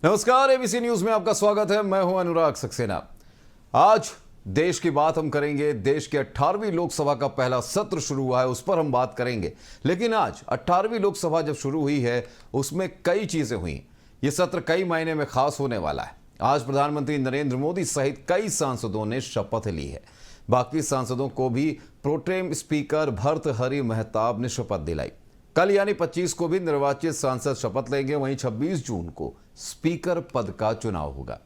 नमस्कार, ABC news में आपका स्वागत है। मैं हूं अनुराग सक्सेना। आज देश की बात हम करेंगे। देश के 18वीं लोकसभा का पहला सत्र शुरू हुआ है, उस पर हम बात करेंगे। लेकिन आज 18वीं लोकसभा जब शुरू हुई है, उसमें कई चीजें हुई। ये सत्र कई मायने में खास होने वाला है। आज प्रधानमंत्री नरेंद्र मोदी सहित कई सांसदों ने शपथ ली है। बाकी सांसदों को भी प्रोटेम स्पीकर भर्तृहरि महताब ने शपथ दिलाई। कल यानी 25 को भी निर्वाचित सांसद शपथ लेंगे। वहीं 26 जून को स्पीकर पद का चुनाव होगा।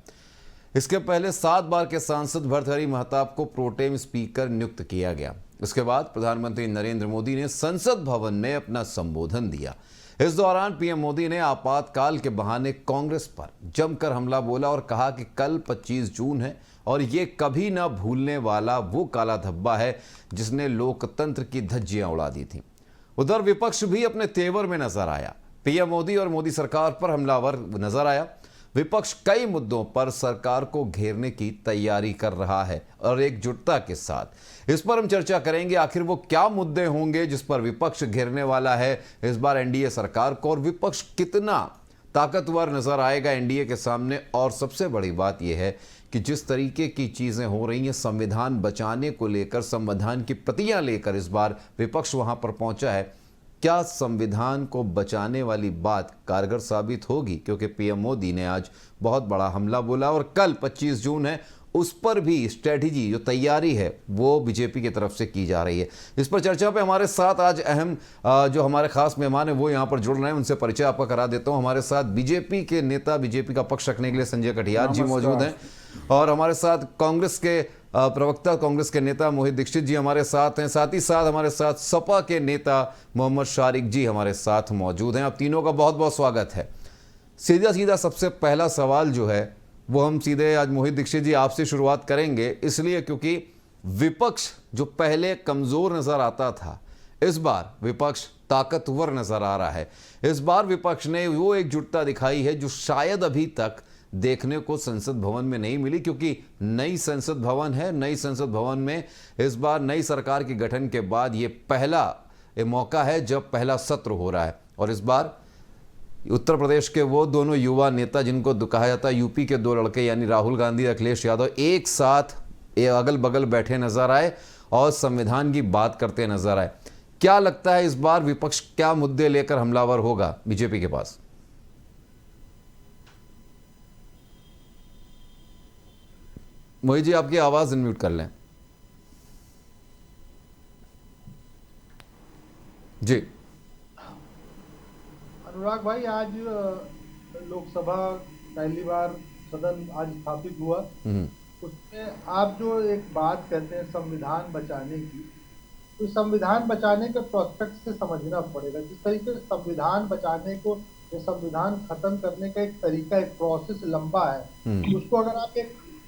इसके पहले 7 बार के सांसद भर्तृहरि महताब को प्रोटेम स्पीकर नियुक्त किया गया। इसके बाद प्रधानमंत्री नरेंद्र मोदी ने संसद भवन में अपना संबोधन दिया। इस दौरान पीएम मोदी ने आपातकाल के बहाने कांग्रेस पर जमकर हमला बोला और कहा कि कल 25 जून है और ये कभी ना भूलने वाला वो काला धब्बा है जिसने लोकतंत्र की धज्जियां उड़ा दी थी। उधर विपक्ष भी अपने तेवर में नजर आया। पीएम मोदी और मोदी सरकार पर हमलावर नजर आया। विपक्ष कई मुद्दों पर सरकार को घेरने की तैयारी कर रहा है और एकजुटता के साथ। इस पर हम चर्चा करेंगे। आखिर वो क्या मुद्दे होंगे जिस पर विपक्ष घेरने वाला है इस बार एनडीए सरकार को, और विपक्ष कितना ताकतवर नजर आएगा एनडीए के सामने। और सबसे बड़ी बात यह है कि जिस तरीके की चीजें हो रही हैं, संविधान बचाने को लेकर, संविधान की प्रतियां लेकर इस बार विपक्ष वहां पर पहुंचा है, क्या संविधान को बचाने वाली बात कारगर साबित होगी? क्योंकि पीएम मोदी ने आज बहुत बड़ा हमला बोला और कल 25 जून है, उस पर भी स्ट्रेटेजी जो तैयारी है वो बीजेपी की तरफ से की जा रही है। इस पर चर्चा पे हमारे साथ आज अहम जो हमारे खास मेहमान हैं वो यहाँ पर जुड़ रहे हैं। उनसे परिचय आपका करा देता हूँ। हमारे साथ बीजेपी के नेता, बीजेपी का पक्ष रखने के लिए संजय कटियार जी मौजूद हैं, और हमारे साथ कांग्रेस के प्रवक्ता, कांग्रेस के नेता मोहित दीक्षित जी हमारे साथ हैं। साथ ही साथ हमारे साथ सपा के नेता मोहम्मद शारिक जी हमारे साथ मौजूद हैं। आप तीनों का बहुत बहुत स्वागत है। सीधा सीधा सबसे पहला सवाल जो है वो हम सीधे आज मोहित दीक्षित जी आपसे शुरुआत करेंगे, इसलिए क्योंकि विपक्ष जो पहले कमजोर नजर आता था, इस बार विपक्ष ताकतवर नजर आ रहा है। इस बार विपक्ष ने वो एकजुटता दिखाई है जो शायद अभी तक देखने को संसद भवन में नहीं मिली, क्योंकि नई संसद भवन है। नई संसद भवन में इस बार नई सरकार के गठन के बाद ये पहला मौका है जब पहला सत्र हो रहा है। और इस बार उत्तर प्रदेश के वो दोनों युवा नेता जिनको कहा जाता है यूपी के दो लड़के, यानी राहुल गांधी, अखिलेश यादव, एक साथ अगल बगल बैठे नजर आए और संविधान की बात करते नजर आए। क्या लगता है इस बार विपक्ष क्या मुद्दे लेकर हमलावर होगा बीजेपी के पास? मोहित जी, आपकी आवाज अनम्यूट कर लें। जी अनुराग भाई, आज लोकसभा पहली बार सदन आज स्थापित हुआ। उसमें आप जो एक बात कहते हैं संविधान बचाने की, तो संविधान बचाने के प्रोस्पेक्ट से समझना पड़ेगा। जिस तरीके से संविधान बचाने को या संविधान खत्म करने का एक तरीका, एक प्रोसेस लंबा है, उसको अगर आप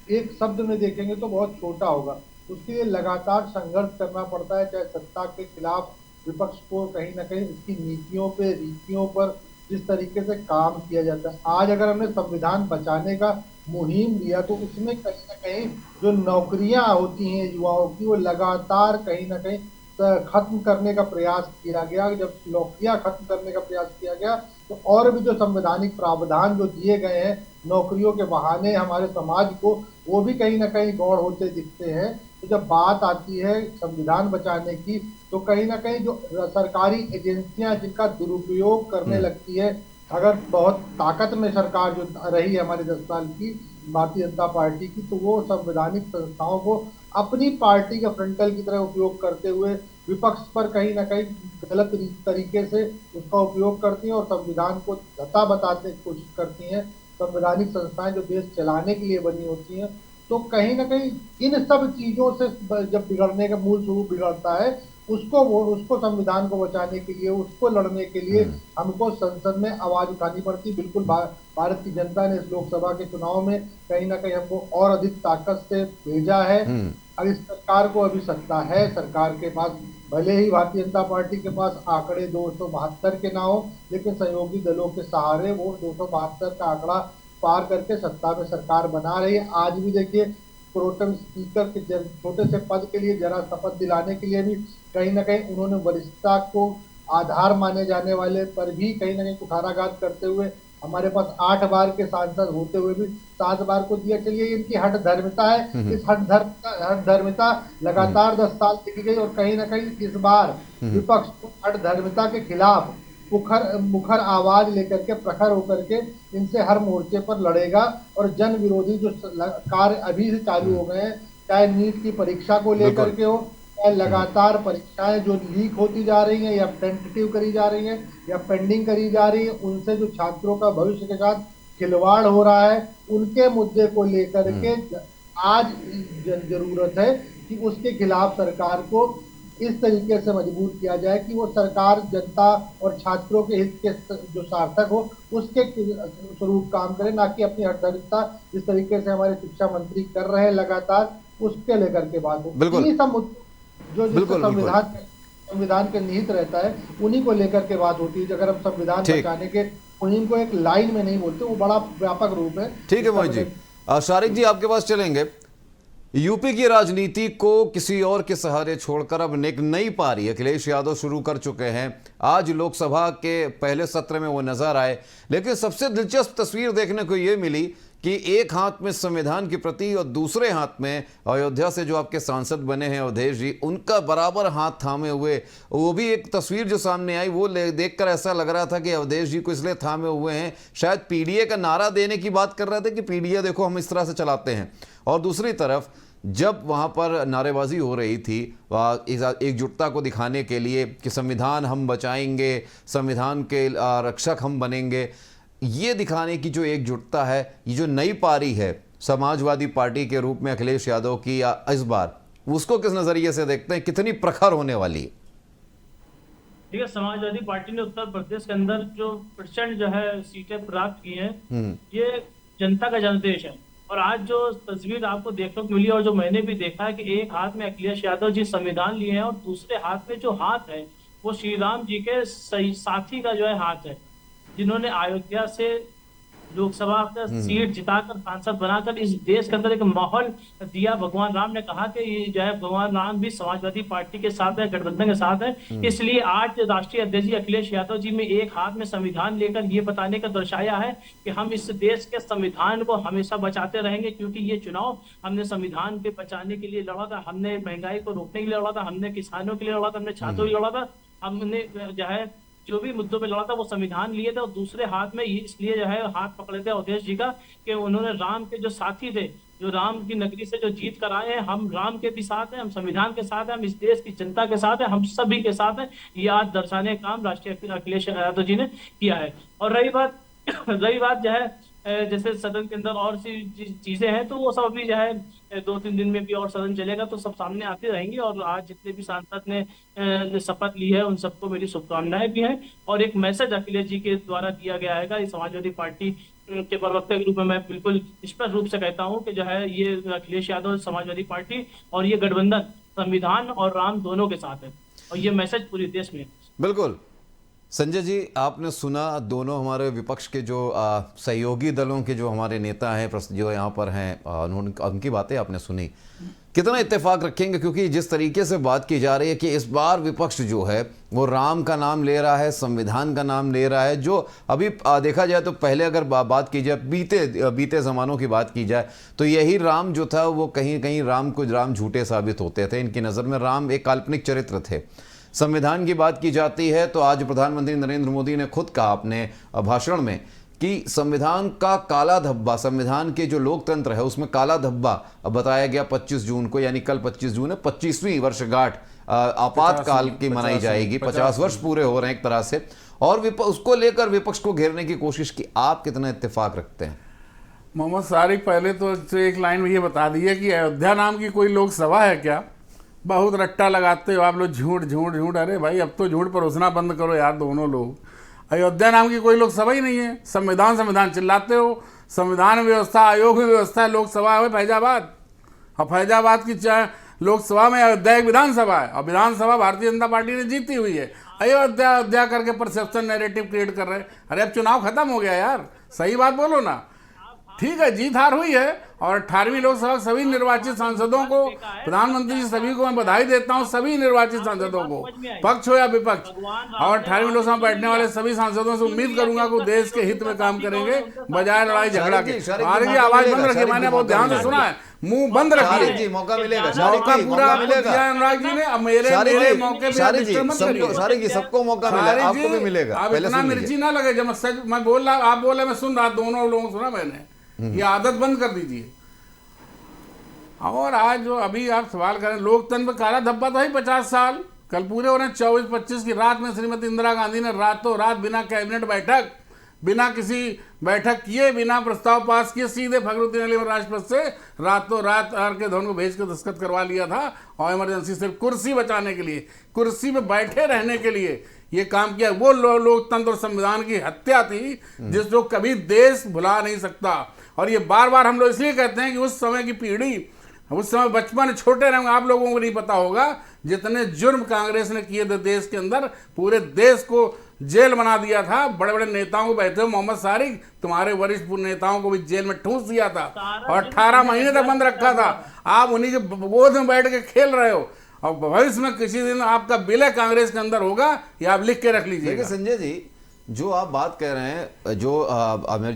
एक शब्द में देखेंगे तो बहुत छोटा होगा। उसके लिए लगातार संघर्ष करना पड़ता है, चाहे सत्ता के खिलाफ विपक्ष को कहीं ना कहीं उसकी नीतियों पे, रीतियों पर जिस तरीके से काम किया जाता है। आज अगर हमने संविधान बचाने का मुहिम लिया तो उसमें कहीं ना कहीं जो नौकरियां होती हैं युवाओं की, वो लगातार कहीं ना कहीं खत्म करने का प्रयास किया गया। जब नौकरियां खत्म करने का प्रयास किया गया तो और भी जो संवैधानिक प्रावधान जो दिए गए हैं नौकरियों के बहाने हमारे समाज को, वो भी कहीं ना कहीं गौड़ होते दिखते हैं। तो जब बात आती है संविधान बचाने की, तो कहीं ना कहीं जो सरकारी एजेंसियां जिनका दुरुपयोग करने लगती है, अगर बहुत ताकत में सरकार जो रही है हमारे 10 साल की भारतीय जनता पार्टी की, तो वो संवैधानिक संस्थाओं को अपनी पार्टी के फ्रंटल की तरह उपयोग करते हुए विपक्ष पर कहीं ना कहीं गलत तरीके से उसका उपयोग करती हैं और संविधान को धता बताने की कोशिश करती हैं। संवैधानिक संस्थाएं जो देश चलाने के लिए बनी होती हैं, तो कहीं ना कहीं इन सब चीजों से जब बिगड़ने का मूल स्वरूप बिगड़ता है, उसको संविधान को बचाने के लिए, उसको लड़ने के लिए हमको संसद में आवाज उठानी पड़ती। बिल्कुल भारत की जनता ने इस लोकसभा के चुनाव में कहीं ना कहीं हमको और अधिक ताकत से भेजा है। अब इस सरकार को अभी सत्ता है, सरकार के पास भले ही भारतीय जनता पार्टी के पास आंकड़े 272 के ना हो, लेकिन सहयोगी दलों के सहारे वो 272 का आंकड़ा पार करके सत्ता में सरकार बना रही है। आज भी देखिए प्रोटेम स्पीकर के छोटे से पद के लिए जरा शपथ दिलाने के लिए भी कहीं ना कहीं उन्होंने वरिष्ठता को आधार माने जाने वाले पर भी कहीं ना कहीं कुठाराघात करते हुए हमारे पास 8 बार के सांसद होते हुए भी 7 बार को दिया। चलिए इनकी हठ धर्मिता है, इस हठ धर्मिता लगातार 10 साल टिकी गई, और कहीं ना कहीं इस बार विपक्ष को हठ धर्मिता के खिलाफ मुखर मुखर आवाज लेकर के, प्रखर होकर के इनसे हर मोर्चे पर लड़ेगा। और जन विरोधी जो कार्य अभी से चालू हो गए हैं, चाहे नीट की परीक्षा को लेकर के हो, चाहे लगातार परीक्षाएं जो लीक होती जा रही हैं या टेंटेटिव करी जा रही हैं या पेंडिंग करी जा रही है, उनसे जो छात्रों का भविष्य के साथ खिलवाड़ हो रहा है, उनके मुद्दे को लेकर के आज जरूरत है कि उसके खिलाफ सरकार को इस तरीके से मजबूर किया जाए कि वो सरकार जनता और छात्रों के हित के जो सार्थक हो उसके स्वरूप काम करे, ना कि अपनी हठधर्मिता जिस तरीके से हमारे शिक्षा मंत्री कर रहे हैं लगातार, उसके लेकर के बात हो। इन्हीं सब मुद्दों जो जिससे संविधान के निहित रहता है, उन्हीं को लेकर के बात होती है। अगर हम संविधान बचाने के मुहिम को एक लाइन में नहीं बोलते, वो बड़ा व्यापक रूप है। ठीक है मोहित जी। शारिक जी आपके पास चलेंगे। यूपी की राजनीति को किसी और के सहारे छोड़कर अब एक नई पारी अखिलेश यादव शुरू कर चुके हैं। आज लोकसभा के पहले सत्र में वो नजर आए, लेकिन सबसे दिलचस्प तस्वीर देखने को ये मिली कि एक हाथ में संविधान के प्रति और दूसरे हाथ में अयोध्या से जो आपके सांसद बने हैं अवधेश जी, उनका बराबर हाथ थामे हुए। वो भी एक तस्वीर जो सामने आई, वो देखकर ऐसा लग रहा था कि अवधेश जी को इसलिए थामे हुए हैं, शायद पीडीए का नारा देने की बात कर रहे थे कि पीडीए देखो हम इस तरह से चलाते हैं। और दूसरी तरफ जब वहाँ पर नारेबाजी हो रही थी एकजुटता को दिखाने के लिए कि संविधान हम बचाएंगे, संविधान के रक्षक हम बनेंगे, ये दिखाने की जो एकजुटता है, ये जो नई पारी है समाजवादी पार्टी के रूप में अखिलेश यादव की इस बार, उसको किस नजरिए से देखते हैं, कितनी प्रखर होने वाली है? ठीक है, समाजवादी पार्टी ने उत्तर प्रदेश के अंदर जो प्रचंड जो है सीटें प्राप्त की हैं, ये जनता का जनादेश है। और आज जो तस्वीर आपको देखने को मिली और जो मैंने भी देखा है कि एक हाथ में अखिलेश यादव जी संविधान लिए हैं और दूसरे हाथ में जो हाथ है वो श्री राम जी के साथी का जो है हाथ है, जिन्होंने अयोध्या से लोकसभा का सीट जिताकर सांसद बनाकर इस देश के अंदर एक माहौल दिया। भगवान राम ने कहा कि ये जो है भगवान राम भी समाजवादी पार्टी के साथ है, गठबंधन के साथ है। इसलिए आज राष्ट्रीय अध्यक्ष जी अखिलेश यादव जी में एक हाथ में संविधान लेकर ये बताने का दर्शाया है कि हम इस देश के संविधान को हमेशा बचाते रहेंगे, क्योंकि ये चुनाव हमने संविधान के बचाने के लिए लड़ा था, हमने महंगाई को रोकने के लिए लड़ा था, हमने किसानों के लिए लड़ा था, हमने छात्रों के लिए लड़ा था, हमने जो है जो भी मुद्दों पे लड़ा था वो संविधान लिए थे। और दूसरे हाथ में इसलिए जो है हाथ पकड़े थे अवधेश जी का कि उन्होंने राम के जो साथी थे, जो राम की नगरी से जो जीत कर आए हैं, हम राम के भी साथ हैं, हम संविधान के साथ हैं, हम इस देश की जनता के साथ हैं, हम सभी के साथ हैं। ये आज दर्शाने का काम राष्ट्रीय अखिलेश यादव जी ने किया है। और रही बात जो है जैसे सदन के अंदर और सी चीजें हैं, तो वो सब अभी जो है 2-3 दिन में भी और सदन चलेगा तो सब सामने आती रहेंगी। और आज जितने भी सांसद ने शपथ ली है उन सबको मेरी शुभकामनाएं भी हैं। और एक मैसेज अखिलेश जी के द्वारा दिया गया है, समाजवादी पार्टी के प्रवक्ता के रूप में मैं बिल्कुल स्पष्ट रूप से कहता हूं कि जो है ये अखिलेश यादव समाजवादी पार्टी और ये गठबंधन संविधान और राम दोनों के साथ है, और ये मैसेज पूरे देश में। बिल्कुल। संजय जी, आपने सुना दोनों हमारे विपक्ष के जो सहयोगी दलों के जो हमारे नेता हैं जो यहाँ पर हैं, उनकी बातें आपने सुनी। कितना इत्तेफाक रखेंगे, क्योंकि जिस तरीके से बात की जा रही है कि इस बार विपक्ष जो है वो राम का नाम ले रहा है, संविधान का नाम ले रहा है, जो अभी देखा जाए तो पहले अगर बात की जाए बीते ज़मानों की बात की जाए तो यही राम जो था वो कहीं कहीं राम झूठे साबित होते थे। इनकी नज़र में राम एक काल्पनिक चरित्र थे। संविधान की बात की जाती है तो आज प्रधानमंत्री नरेंद्र मोदी ने खुद कहा अपने भाषण में कि संविधान का काला धब्बा, संविधान के जो लोकतंत्र है उसमें काला धब्बा बताया गया 25 जून को, यानी कल 25 जून है, 25वीं वर्षगांठ आपातकाल की मनाई जाएगी। 50 वर्ष पूरे हो रहे हैं एक तरह से, और उसको लेकर विपक्ष को घेरने की कोशिश की। आप कितना इत्तेफाक रखते हैं? मोहम्मद सारिक, पहले तो एक लाइन में ये बता दिए कि अयोध्या नाम की कोई लोकसभा है क्या? बहुत रट्टा लगाते हो आप लोग, झूठ झूठ झूठ। अरे भाई अब तो झूठ परोसना बंद करो यार दोनों लोग। अयोध्या नाम की कोई लोकसभा ही नहीं है। संविधान संविधान चिल्लाते हो, संविधान व्यवस्था, आयोग व्यवस्था, लोकसभा है फैजाबाद। और फैजाबाद की लोकसभा में अयोध्या एक विधानसभा है, और विधानसभा भारतीय जनता पार्टी ने जीती हुई है। अयोध्या अयोध्या करके परसेप्शन नैरेटिव क्रिएट कर रहे हैं। अरे अब चुनाव खत्म हो गया यार, सही बात बोलो ना। ठीक है, जीत हार हुई है और 18वीं लोकसभा के सभी निर्वाचित सांसदों को, प्रधानमंत्री जी सभी को मैं बधाई देता हूं, सभी निर्वाचित सांसदों को, पक्ष हो या विपक्ष। और 18वीं लोकसभा में बैठने वाले सभी सांसदों से उम्मीद करूंगा कि देश के हित में काम करेंगे बजाय लड़ाई झगड़ा के। आगे आवाज बंद रखिए, मैंने बहुत ध्यान से सुना है, मुंह बंद रखिए। मौका मिलेगा, मौका पूरा आपको दिया अनुराग जी ने, अब मेरे मौके पे सबको मौका मिलेगा, आपको भी मिलेगा। आप इतना मिर्ची ना लगे, जब मैं बोल रहा, आप बोले मैं सुन रहा, दोनों लोगों सुना मैंने, ये आदत बंद कर दीजिए। और आज जो अभी आप सवाल करें, लोकतंत्र काला धब्बा तो है 50 साल, कल पूरे हो रहे हैं। 24-25 की रात में श्रीमती इंदिरा गांधी ने रातों रात बिना कैबिनेट बैठक, बिना किसी बैठक किए, बिना प्रस्ताव पास किए, सीधे फखरुद्दीन अली राजपथ से रातों रात आर के धवन को भेज कर दस्तखत करवा लिया था। और इमरजेंसी सिर्फ कुर्सी बचाने के लिए, कुर्सी पे बैठे रहने के लिए ये काम किया। वो लोकतंत्र और संविधान की हत्या थी जिसको कभी देश भुला नहीं सकता। और ये बार बार हम लोग इसलिए कहते हैं कि उस समय की पीढ़ी, उस समय बचपन छोटे रहेंगे, आप लोगों को नहीं पता होगा जितने जुर्म कांग्रेस ने किए थे देश के अंदर, पूरे देश को जेल बना दिया था। बड़े बड़े नेताओं को बैठे, मोहम्मद सारिक, तुम्हारे वरिष्ठ नेताओं को भी जेल में ठूंस दिया था और 18 महीने तक बंद रखा था। आप उन्हीं के गोद में बैठ के खेल रहे हो। और भविष्य में किसी दिन आपका विलय कांग्रेस के अंदर होगा, ये आप लिख के रख लीजिए। संजय जी, जो आप बात कह रहे हैं, जो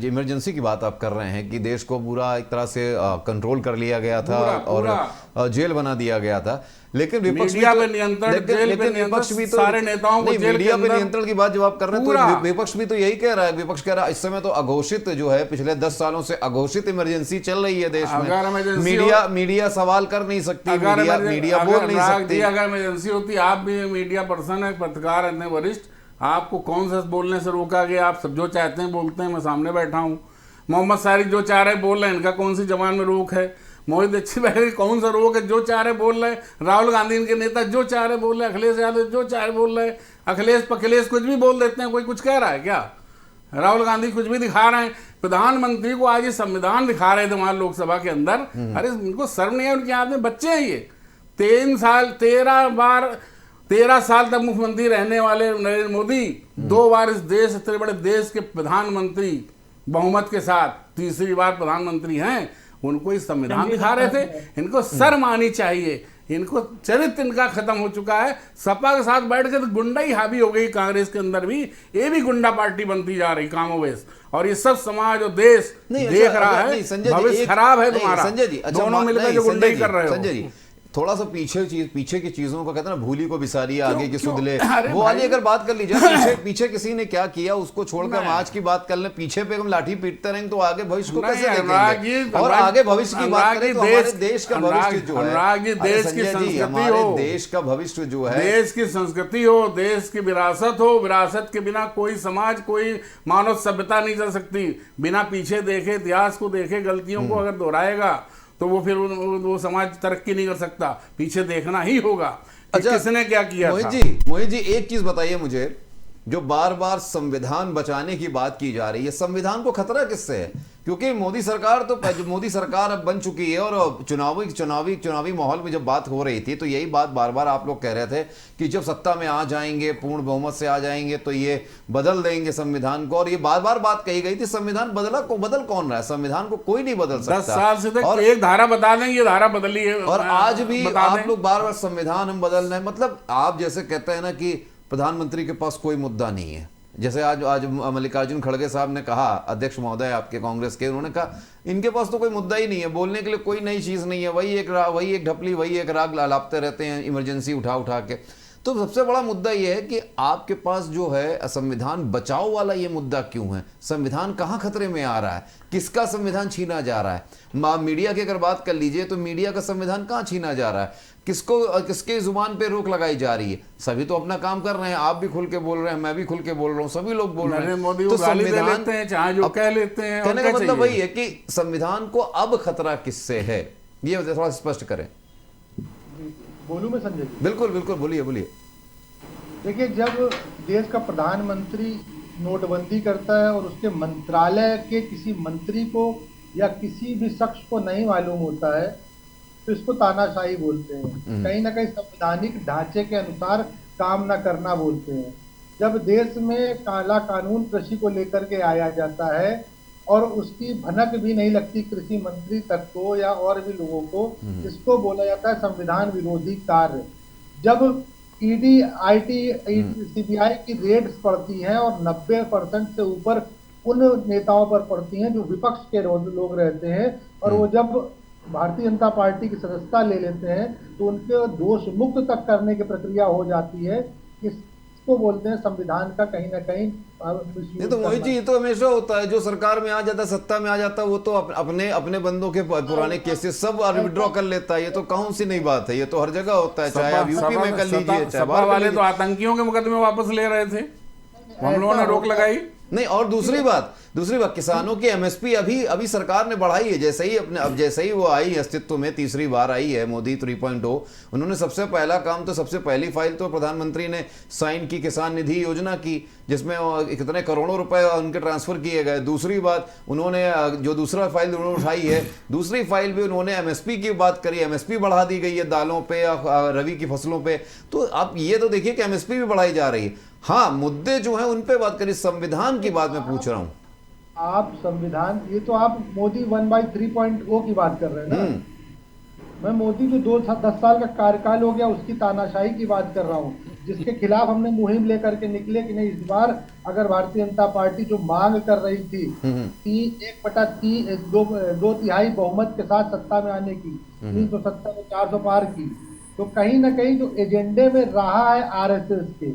इमरजेंसी की बात आप कर रहे हैं कि देश को पूरा एक तरह से कंट्रोल कर लिया गया था और जेल बना दिया गया था, लेकिन विपक्ष मीडिया पे नियंत्रण, जेल पे विपक्ष भी तो सारे नेताओं को मीडिया पे नियंत्रण की बात जब आप कर रहे हैं तो विपक्ष भी तो यही कह रहा है। विपक्ष कह रहा है इस समय तो अघोषित जो है, पिछले 10 सालों से अघोषित इमरजेंसी चल रही है देश में। मीडिया सवाल कर नहीं सकती, मीडिया बोल नहीं सकती। अगर इमरजेंसी होती, आप भी मीडिया पर्सन है, पत्रकार इतने वरिष्ठ, आपको कौन सा बोलने से रोका गया? आप सब जो चाहते हैं बोलते हैं, मैं सामने बैठा हूँ। मोहम्मद सारिक जो चाह रहे बोल रहे हैं, इनका कौन सी जबान में रोक है? मोहित दीक्षित भाई कौन सा रोक है? जो चाह रहे बोल रहे। राहुल गांधी इनके नेता जो चाह रहे बोल रहे, अखिलेश यादव जो चाह रहे बोल रहे। अखिलेश कुछ भी बोल देते हैं, कोई कुछ कह रहा है क्या? राहुल गांधी कुछ भी दिखा रहे हैं। प्रधानमंत्री को आज ये संविधान दिखा रहे थे वहां लोकसभा के अंदर। अरे इनको शर्म नहीं है? उनके हाथ में बच्चे हैं ये। 13 साल तक मुख्यमंत्री रहने वाले नरेंद्र मोदी 2 बार इस देश, इतने बड़े देश के प्रधानमंत्री बहुमत के साथ तीसरी बार प्रधानमंत्री हैं। उनको इस संविधान दिखा रहे थे। इनको शर्म आनी चाहिए। इनको चरित्र इनका खत्म हो चुका है। सपा के साथ बैठ के तो गुंडा ही हावी हो गई कांग्रेस के अंदर भी। ये भी गुंडा पार्टी बनती जा रही कामोवेश। और ये सब समाज और देश देख रहा है। भविष्य खराब है तुम्हारा। संजय जी, दोनों मिलकर जो गुंडाई कर रहे हो। संजय जी, थोड़ा सा पीछे की चीजों को कहते हैं ना, भूली को बिसारी आगे की सुध ले, वो वाली अगर बात कर लीजिए। पीछे किसी ने क्या किया उसको छोड़कर हम आज की बात कर लें। पीछे पे हम लाठी पीटते रहेंगे तो आगे भविष्य को कैसे देखेंगे? और आगे भविष्य की बात करें तो हमारे देश का भविष्य जो है, देश की संस्कृति हो, देश का भविष्य जो है, देश की संस्कृति हो, देश की विरासत हो। विरासत के बिना कोई समाज, कोई मानव सभ्यता नहीं चल सकती। बिना पीछे देखे, इतिहास को देखे, गलतियों को अगर दोहराएगा तो वो फिर वो समाज तरक्की नहीं कर सकता। पीछे देखना ही होगा कि किसने क्या किया। मोहित जी एक चीज बताइए मुझे, जो बार बार संविधान बचाने की बात की जा रही है, संविधान को खतरा किससे है? क्योंकि मोदी सरकार अब बन चुकी है और चुनावी माहौल में जब बात हो रही थी तो यही बात बार बार आप लोग कह रहे थे कि जब सत्ता में आ जाएंगे, पूर्ण बहुमत से आ जाएंगे तो ये बदल देंगे संविधान को। और ये बार बार बात कही गई थी। संविधान बदल कौन रहा है? संविधान को कोई नहीं बदल सकता। 10 साल से तक एक धारा बता दें, ये धारा बदली है। और आज भी आप लोग बार बार संविधान हम बदल रहे हैं। मतलब आप जैसे कहते हैं ना कि प्रधानमंत्री के पास कोई मुद्दा नहीं है। जैसे आज मल्लिकार्जुन खड़गे साहब ने कहा, अध्यक्ष महोदय आपके कांग्रेस के, उन्होंने कहा इनके पास तो कोई मुद्दा ही नहीं है, बोलने के लिए कोई नई चीज नहीं है, वही एक ढपली, वही एक राग लापते रहते हैं इमरजेंसी उठा के। तो सबसे बड़ा मुद्दा यह है कि आपके पास जो है संविधान बचाओ वाला ये मुद्दा क्यों है? संविधान कहाँ खतरे में आ रहा है? किसका संविधान छीना जा रहा है? मीडिया की अगर बात कर लीजिए तो मीडिया का संविधान कहाँ छीना जा रहा है? किसके जुबान पे रोक लगाई जा रही है? सभी तो अपना काम कर रहे हैं। आप भी खुल के बोल रहे हैं, मैं भी खुल के बोल रहा हूँ, सभी लोग बोल रहे हैं। मोदी तो संविधान चाहे जो कह लेते हैं। कहने का मतलब वही है कि संविधान को अब खतरा किससे है, ये थोड़ा स्पष्ट करें। बोलूं मैं संजय जी? बिल्कुल बोलिए। देखिए, जब देश का प्रधानमंत्री नोटबंदी करता है और उसके मंत्रालय के किसी मंत्री को या किसी भी शख्स को नहीं मालूम होता है तो इसको तानाशाही बोलते हैं। कहीं ना कहीं संवैधानिक ढांचे के अनुसार काम न करना बोलते हैं। जब देश में काला कानून कृषि को लेकर के आया जाता है और उसकी भनक भी नहीं लगती कृषि मंत्री तक को या और भी लोगों को। इसको बोला जाता है संविधान विरोधी कार्य। जब ईडी, आईटी, सीबीआई की रेड्स पड़ती हैं और 90% से ऊपर उन नेताओं पर पड़ती हैं जो विपक्ष के लोग रहते हैं, और वो जब भारतीय जनता पार्टी की सदस्यता ले लेते हैं तो उनके दोष मुक्त तक करने की प्रक्रिया हो जाती है। इसको बोलते हैं संविधान का कहीं ना कहीं नहीं तो मोहित जी, ये तो हमेशा होता है, जो सरकार में आ जाता है, सत्ता में आ जाता है, वो तो अपने अपने बंदों के पुराने केसेस सब विड्रॉ कर लेता है। ये तो कौन सी नई बात है, ये तो हर जगह होता है, चाहे आप यूपी में कर लीजिए, चाहे बाहर वाले तो आतंकियों के मुकदमे वापस ले रहे थे, हम लोगों ने रोक लगाई नहीं। और दूसरी बात किसानों की एमएसपी अभी सरकार ने बढ़ाई है। जैसे ही वो आई अस्तित्व में, तीसरी बार आई है मोदी 3.0, उन्होंने सबसे पहला काम तो सबसे पहली फाइल तो प्रधानमंत्री ने साइन की किसान निधि योजना की, जिसमें कितने करोड़ों रुपए उनके ट्रांसफर किए गए। दूसरी बात, उन्होंने जो दूसरा फाइल उन्होंने उठाई है, दूसरी फाइल भी उन्होंने एमएसपी की बात करी, एमएसपी बढ़ा दी गई है दालों पे या रबी की फसलों पे। तो आप ये तो देखिए कि एमएसपी भी बढ़ाई जा रही है। हाँ, मुद्दे जो हैं उन पे बात करिए, संविधान की बात मैं पूछ रहा हूं। आप संविधान, ये तो आप मोदी 1/3.0 की बात कर रहे हैं ना। मैं मोदी जो 10 साल का कार्यकाल हो गया उसकी तानाशाही की बात कर रहा हूँ, जिसके खिलाफ हमने मुहिम लेकर के निकले कि नहीं, इस बार अगर भारतीय जनता पार्टी जो मांग कर रही थी 1/2 बहुमत के साथ सत्ता में आने की, 370 में 400 पार की, तो कहीं ना कहीं जो एजेंडे में रहा है आरएसएस के,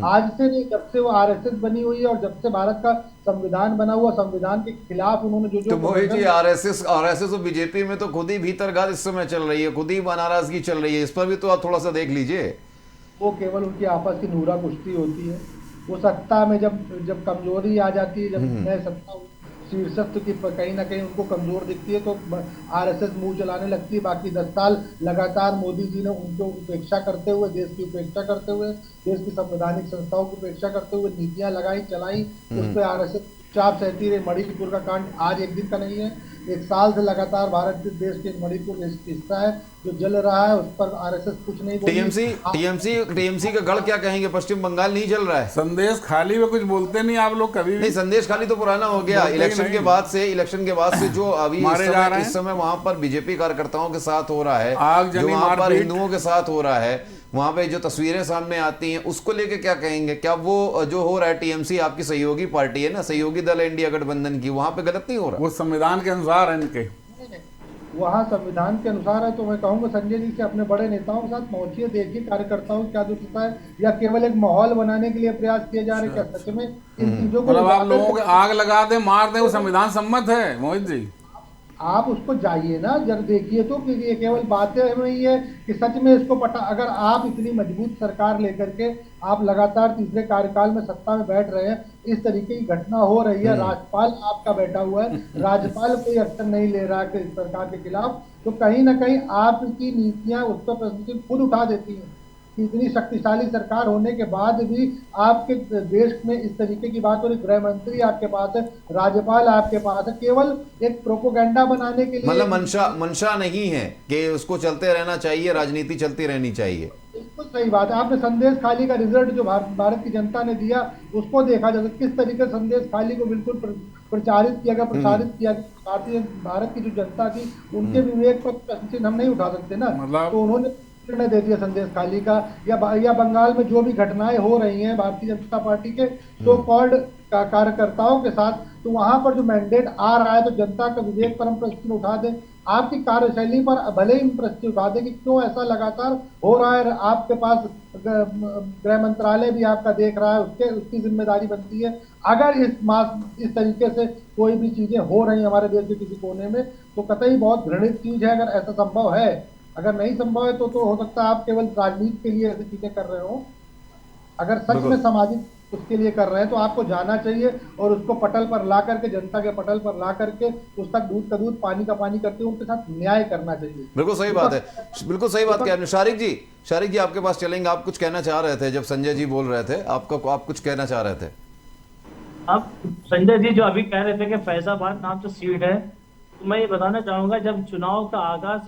आज से नहीं, जब से वो आरएसएस बनी हुई है और जब से भारत का संविधान बना हुआ, संविधान के खिलाफ उन्होंने जो तो मोहित जी, आरएसएस और बीजेपी में तो खुद ही भीतरघात इस समय चल रही है, खुद ही नाराजगी चल रही है, इस पर भी तो आप थोड़ा सा देख लीजिए। वो केवल उनकी आपस की नूरा कुश्ती होती है। वो सत्ता में जब कमजोरी आ जाती है, जब नए सत्ता शीर्षस्थ की कहीं ना कहीं उनको कमजोर दिखती है, तो आरएसएस मुंह चलाने लगती है। बाकी 10 साल लगातार मोदी जी ने उनको उपेक्षा करते हुए, देश की उपेक्षा करते हुए, देश की संवैधानिक संस्थाओं की उपेक्षा करते हुए नीतियां लगाई, चलाई, उस पर आरएसएस चुपचाप सहती रही। मणिपुर का कांड आज एक दिन का नहीं है, 1 साल से लगातार भारत के देश के मणिपुर हिस्सा है जो जल रहा है, उस पर आरएसएस कुछ नहीं बोली। टीएमसी का गढ़ क्या कहेंगे, पश्चिम बंगाल नहीं जल रहा है। संदेश खाली में कुछ बोलते नहीं आप लोग कभी भी। नहीं, संदेश खाली तो पुराना हो गया। इलेक्शन के बाद से जो अभी इस समय वहां पर बीजेपी कार्यकर्ताओं के साथ हो रहा है, जो वहां पर हिंदुओं के साथ हो रहा है, वहां पे जो तस्वीरें सामने आती हैं, उसको लेके क्या कहेंगे? क्या वो जो हो रहा है, टीएमसी आपकी सहयोगी पार्टी है ना, सहयोगी दल है इंडिया गठबंधन की, वहां पे गलत नहीं हो रहा? वो संविधान के अनुसार है इनके, वहाँ संविधान के अनुसार है। तो मैं कहूँगा संजय जी से अपने बड़े नेताओं के साथ पहुंचिए, देखिए कार्यकर्ताओं क्या दुखता है, या केवल एक माहौल बनाने के लिए प्रयास किए जा रहे हैं, क्या सच में इन चीजों को मतलब आप लोगों को आग लगा दे, मार दे, वो संविधान सम्मत है मोहित जी? आप उसको जाइए ना, जब देखिए तो, क्योंकि ये केवल बातें में ही है कि सच में इसको अगर आप इतनी मजबूत सरकार लेकर के आप लगातार तीसरे कार्यकाल में सत्ता में बैठ रहे हैं, इस तरीके की घटना हो रही है, राज्यपाल आपका बैठा हुआ है, राज्यपाल कोई एक्शन नहीं ले रहा है सरकार के खिलाफ, तो कहीं ना कहीं आपकी नीतियां उस पर प्रश्न खुद उठा देती हैं कि इतनी शक्तिशाली सरकार होने के बाद भी आपके देश में इस तरीके की बात हो रही। गृह मंत्री आपके पास है, राज्यपाल आपके पास है, केवल एक प्रोपोगंडा बनाने के लिए, मतलब मंशा नहीं है कि उसको चलते रहना चाहिए, राजनीति चलती रहनी चाहिए। बिल्कुल सही बात है। आपने संदेश खाली का रिजल्ट जो भारत की जनता ने दिया उसको देखा, जैसे किस तरीके से संदेश खाली को बिल्कुल प्रचारित किया गया, भारत की जो जनता थी उनके विवेक पर प्रश्न हम नहीं उठा सकते ना, तो उन्होंने निर्णय दे दिया संदेश खाली का। या बंगाल में जो भी घटनाएं हो रही हैं भारतीय जनता पार्टी के सो कॉल्ड कार्यकर्ताओं के साथ, तो वहां पर जो मैंडेट आ रहा है, तो जनता का विवेक पर हम प्रश्न उठा दें, आपकी कार्यशैली पर भले ही प्रश्न उठा दें कि क्यों ऐसा लगातार हो रहा है। आपके पास गृह मंत्रालय भी आपका देख रहा है, उसकी जिम्मेदारी बनती है। अगर इस तरीके से कोई भी चीजें हो रही हमारे देश के किसी कोने में, तो कतई बहुत घृणित चीज है। अगर ऐसा संभव है, अगर नहीं संभव है तो हो सकता है आप केवल राजनीति के लिए ऐसी चीजें कर रहे हो। अगर सच में सामाजिक उसके लिए कर रहे हैं तो आपको जाना चाहिए और उसको पटल पर ला करके, जनता के पटल पर ला करके, उसका दूध का दूध पानी का पानी करके उनके साथ न्याय करना चाहिए। बिल्कुल सही बात है, बिल्कुल सही बात कह। शारिक जी आपके पास चलेंगे, आप कुछ कहना चाह रहे थे जब संजय जी बोल रहे थे, आप कुछ कहना चाह रहे थे। अब संजय जी जो अभी कह रहे थे कि फैजाबाद नाम से सीट है, मैं ये बताना चाहूंगा, जब चुनाव का आगाज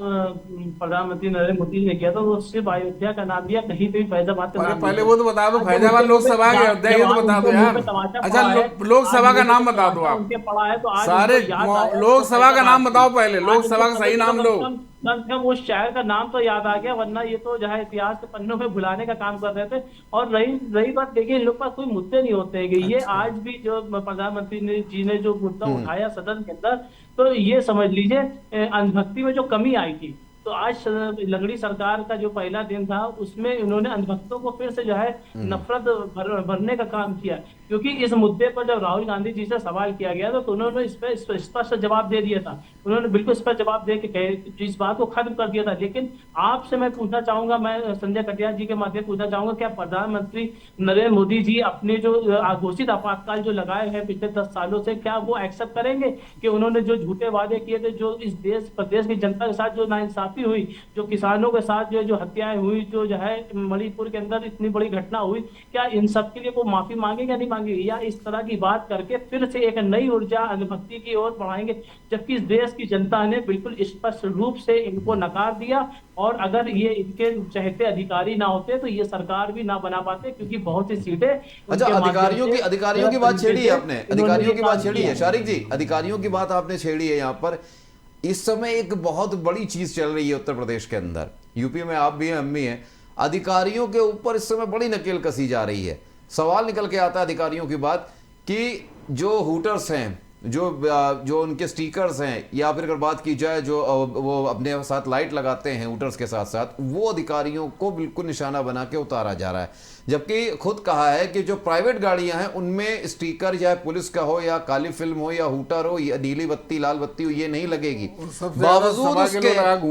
प्रधानमंत्री नरेंद्र मोदी ने किया था, तो सिर्फ अयोध्या का नाम लिया, कहीं पे भी फैजाबाद का अरे नाम पहले नहीं वो तो बता दो, लिया। फैजाबाद लोकसभा के अयोध्या, ये तो बता दो यार। अच्छा, लोकसभा का नाम बता दो आप, उनके पड़ा है तो आज सारे उनको याद आया। लोकसभा का नाम बताओ पहले, आज लोकसभा उनको का सही नाम लो। कम से कम उस शहर का नाम तो याद आ गया, वरना ये तो जो है इतिहास के पन्नों में भुलाने का काम कर रहे थे। और रही बात, देखिए इन लोग पास कोई मुद्दे नहीं होते हैं कि ये आज भी जो प्रधानमंत्री जी ने जो मुद्दा उठाया सदन के अंदर, तो ये समझ लीजिए अंधभक्ति में जो कमी आई थी। तो आज लंगड़ी सरकार का जो पहला दिन था, उसमें उन्होंने अंधभक्तों को फिर से जो है नफरत भरने का काम किया। क्योंकि इस मुद्दे पर जब राहुल गांधी जी से सवाल किया गया तो उन्होंने इस पर स्पष्ट जवाब दे दिया था। उन्होंने बिल्कुल स्पष्ट जवाब दे के इस बात को खत्म कर दिया था। लेकिन आपसे मैं पूछना चाहूंगा, मैं संजय कटियार जी के माध्यम से पूछना चाहूंगा, क्या प्रधानमंत्री नरेंद्र मोदी जी अपने जो घोषित आपातकाल जो लगाए हैं पिछले 10 सालों से, क्या वो एक्सेप्ट करेंगे कि उन्होंने जो झूठे वादे किए थे, जो इस प्रदेश की जनता के साथ जो नाइंसाफी हुई, जो किसानों के साथ जो हत्याएं हुई, जो है मणिपुर के अंदर इतनी बड़ी घटना हुई, क्या इन सब के लिए वो माफी मांगेंगे या नहीं मांगेंगे, या इस तरह की बात करके फिर से एक नई ऊर्जा अंधभक्ति की ओर बढ़ाएंगे? जबकि इस देश की जनता ने बिल्कुल स्पष्ट रूप से इनको नकार दिया, और अगर ये इनके चहेते अधिकारी ना होते तो ये सरकार भी ना बना पाते, क्योंकि बहुत सी सीटें। अच्छा, अधिकारियों की बात छेड़ी है आपने, अधिकारियों की बात छेड़ी है शारिक जी, अधिकारियों की बात आपने छेड़ी है। यहाँ पर इस समय एक बहुत बड़ी चीज चल रही है उत्तर प्रदेश के अंदर, यूपी में आप भी हैं, हम भी हैं। अधिकारियों के ऊपर इस समय बड़ी नकेल कसी जा रही है। सवाल निकल के आता है अधिकारियों की बात कि जो हुटर्स हैं, जो उनके स्टिकर्स हैं, या फिर अगर बात की जाए जो वो अपने साथ लाइट लगाते हैं हुटर्स के साथ साथ, वो अधिकारियों को बिल्कुल निशाना बना के उतारा जा रहा है। जबकि खुद कहा है कि जो प्राइवेट गाड़ियां हैं उनमें स्टिकर, चाहे पुलिस का हो या काली फिल्म हो या हुटर हो या नीली बत्ती लाल बत्ती हो, ये नहीं लगेगी।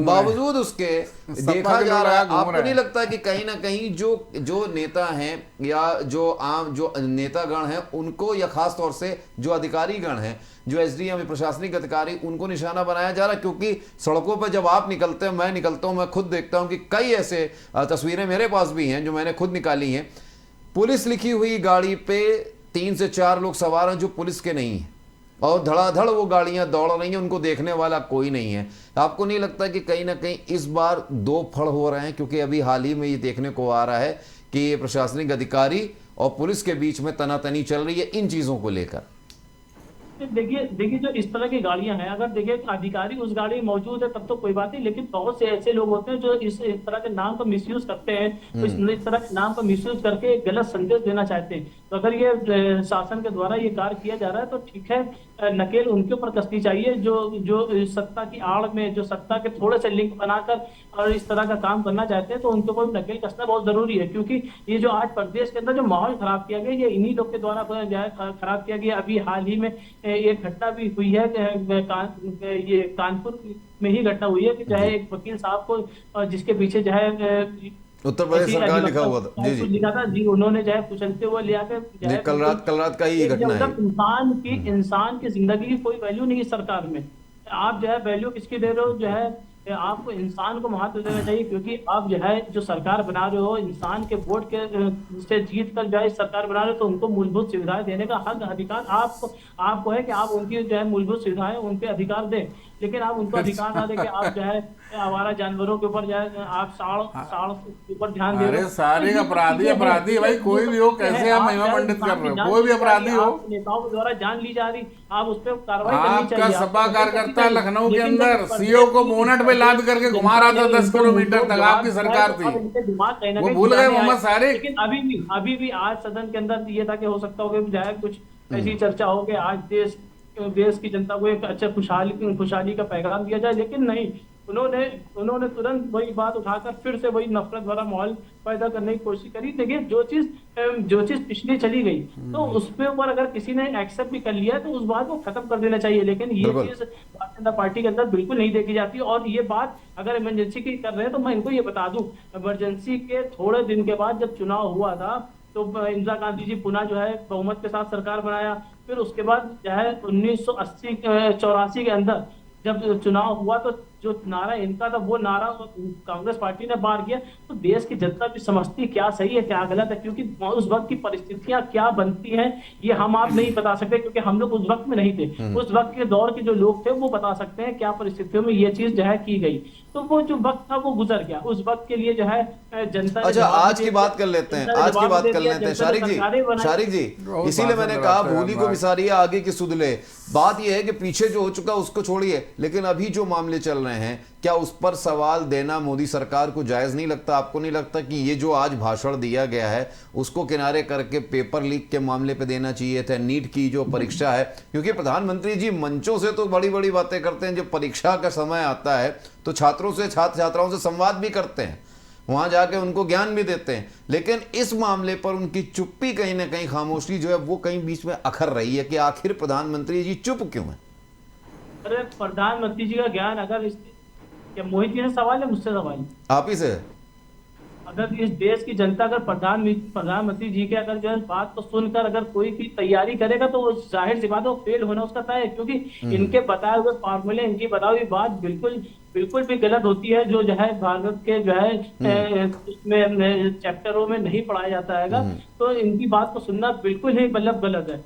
बावजूद उसके देखा जा रहा है, आपको नहीं लगता कि कहीं ना कहीं जो नेता हैं या जो नेतागण हैं उनको, या खास तौर से जो अधिकारी गण हैं, जो एसडीएम प्रशासनिक अधिकारी, उनको निशाना बनाया जा रहा है? क्योंकि सड़कों पर जब आप निकलते हैं, मैं निकलता हूं, मैं खुद देखता हूं कि कई ऐसे तस्वीरें मेरे पास भी हैं जो मैंने खुद निकाली हैं। पुलिस लिखी हुई गाड़ी पे 3 से 4 लोग सवार हैं जो पुलिस के नहीं हैं, और धड़ाधड़ वो गाड़ियां दौड़ रही हैं, उनको देखने वाला कोई नहीं है। आपको नहीं लगता कि कहीं ना कहीं इस बार दो फड़ हो रहे हैं? क्योंकि अभी हाल ही में ये देखने को आ रहा है कि प्रशासनिक अधिकारी और पुलिस के बीच में तनातनी चल रही है इन चीजों को लेकर। देखिए जो इस तरह की गाड़ियां हैं, अगर देखिए अधिकारी उस गाड़ी में मौजूद है तब तो कोई बात नहीं, लेकिन बहुत से ऐसे लोग होते हैं जो इस तरह के नाम का मिसयूज करते हैं, तो इस तरह के नाम का मिसयूज करके एक गलत संदेश देना चाहते हैं। तो अगर ये शासन के द्वारा ये कार्य किया जा रहा है तो ठीक है, नकेल उनके ऊपर कसनी चाहिए जो सत्ता की आड़ में, जो सत्ता के थोड़े से लिंक बनाकर और इस तरह का काम करना चाहते हैं, तो उनके ऊपर नकेल कसना बहुत जरूरी है। क्योंकि ये जो आज प्रदेश के अंदर जो माहौल खराब किया गया, ये इन्हीं लोग के द्वारा खराब किया गया। अभी हाल ही में एक घटना भी हुई है, ये कानपुर में ही घटना हुई है कि जो है एक वकील साहब को, जिसके पीछे जो है उत्तर प्रदेश सरकार लिखा हुआ था, जी लिखा था जी, उन्होंने जो है कुचलते हुए ले आकर, कल रात का ही घटना है। इंसान की जिंदगी की कोई वैल्यू नहीं है सरकार में। आप जो है वैल्यू किसकी दे रहे हो? जो है आपको इंसान को महत्व देना चाहिए, क्योंकि आप जो है जो सरकार बना रहे हो, इंसान के वोट के से जीत कर जो है सरकार बना रहे हो, तो उनको मूलभूत सुविधाएं देने का हक, अधिकार आपको है कि आप उनकी जो है मूलभूत सुविधाएं, उनके अधिकार दें। लेकिन आप उनको अधिकार ना देके आप जो है आवारा जानवरों के ऊपर जो है आप साड़ के ऊपर ध्यान दे रहे हो। सारे अपराधी भाई कोई भी हो, कैसे आप महिमा पंडित कर रहे हो? कोई भी अपराधी हो, नेताओं के द्वारा जान ली जा रही, आप उस पर कार्रवाई करनी चाहिए। आपका सपा कार्यकर्ता लखनऊ के अंदर सीओ को बोनट पे लाद करके घुमा रहा था 10 किलोमीटर तक, आपकी सरकार थी, वो भूल गए मोहम्मद सारे। लेकिन अभी भी आज सदन के अंदर ये था कि हो सकता हो कि जो है कुछ ऐसी चर्चा हो कि आज देश की जनता को एक अच्छा खुशहाली का पैगाम दिया जाए, लेकिन नहीं, उन्होंने तुरंत वही बात उठाकर फिर से वही नफरत भरा माहौल पैदा करने की कोशिश करी। देखिए जो चीज पिछली चली गई, तो उस पे ऊपर अगर किसी ने एक्सेप्ट भी कर लिया तो उस बात को खत्म कर देना चाहिए। लेकिन ये चीज भारतीय जनता पार्टी के अंदर बिल्कुल नहीं देखी जाती। और ये बात अगर इमरजेंसी की कर रहे हैं तो मैं इनको ये बता दूं, इमरजेंसी के थोड़े दिन के बाद जब चुनाव हुआ था तो इंदिरा गांधी जी पुनः जो है बहुमत के साथ सरकार बनाया। फिर उसके बाद जो है 1984 के अंदर जब चुनाव हुआ तो जो नारा इनका था वो नारा कांग्रेस पार्टी ने पार किया, तो देश की जनता भी समझती है क्या सही है क्या गलत है, क्योंकि उस वक्त की परिस्थितियां क्या बनती हैं ये हम आप नहीं बता सकते, क्योंकि हम लोग उस वक्त में नहीं थे। उस वक्त के दौर के जो लोग थे वो बता सकते हैं क्या परिस्थितियों में ये चीज जो है की गई। तो वो जो वक्त था वो गुजर गया, उस वक्त के लिए जो है जनता ने अच्छा, जवाब आज दे की दिया, बात कर लेते हैं, जनता ने आज की जवाब बात दे कर दिया, लेते हैं। जनता ने शारिक सरकारें बनाई। जी, शारिक जी, बहुत इसीलिए मैंने बातें कहा कराते हैं भूली को अनुराग। विसारिए आगे की सुध ले। बात यह है कि पीछे जो हो चुका उसको छोड़िए, लेकिन अभी जो मामले चल रहे हैं क्या उस पर सवाल देना मोदी सरकार को जायज नहीं लगता? आपको नहीं लगता कि ये जो आज भाषण दिया गया है उसको किनारे करके पेपर लीक के मामले पे देना चाहिए था? नीट की जो परीक्षा है, क्योंकि प्रधानमंत्री जी मंचों से तो बड़ी बड़ी बातें करते हैं, जब परीक्षा का समय आता है तो छात्रों से छात्र छात्राओं से संवाद भी करते हैं, वहां जाके उनको ज्ञान भी देते हैं, लेकिन इस मामले पर उनकी चुप्पी, कहीं ना कहीं खामोशी जो है वो कहीं बीच में अखर रही है कि आखिर प्रधानमंत्री जी चुप क्यों है? अरे प्रधानमंत्री जी का ज्ञान अगर क्या मोहित जी से सवाल है मुझसे सवाल है? आप ही से है। अगर इस देश की जनता अगर प्रधानमंत्री जी के अगर जो है बात को सुनकर अगर कोई भी तैयारी करेगा तो वो जाहिर सी बात है वो फेल होना उसका तय है, क्योंकि इनके बताए हुए फॉर्मूले, इनकी बताई हुई बात बिल्कुल बिल्कुल भी गलत होती है, जो है भारत के जो है उसमें चैप्टरों में नहीं पढ़ाया जाता है। तो इनकी बात को सुनना बिल्कुल ही मतलब गलत है।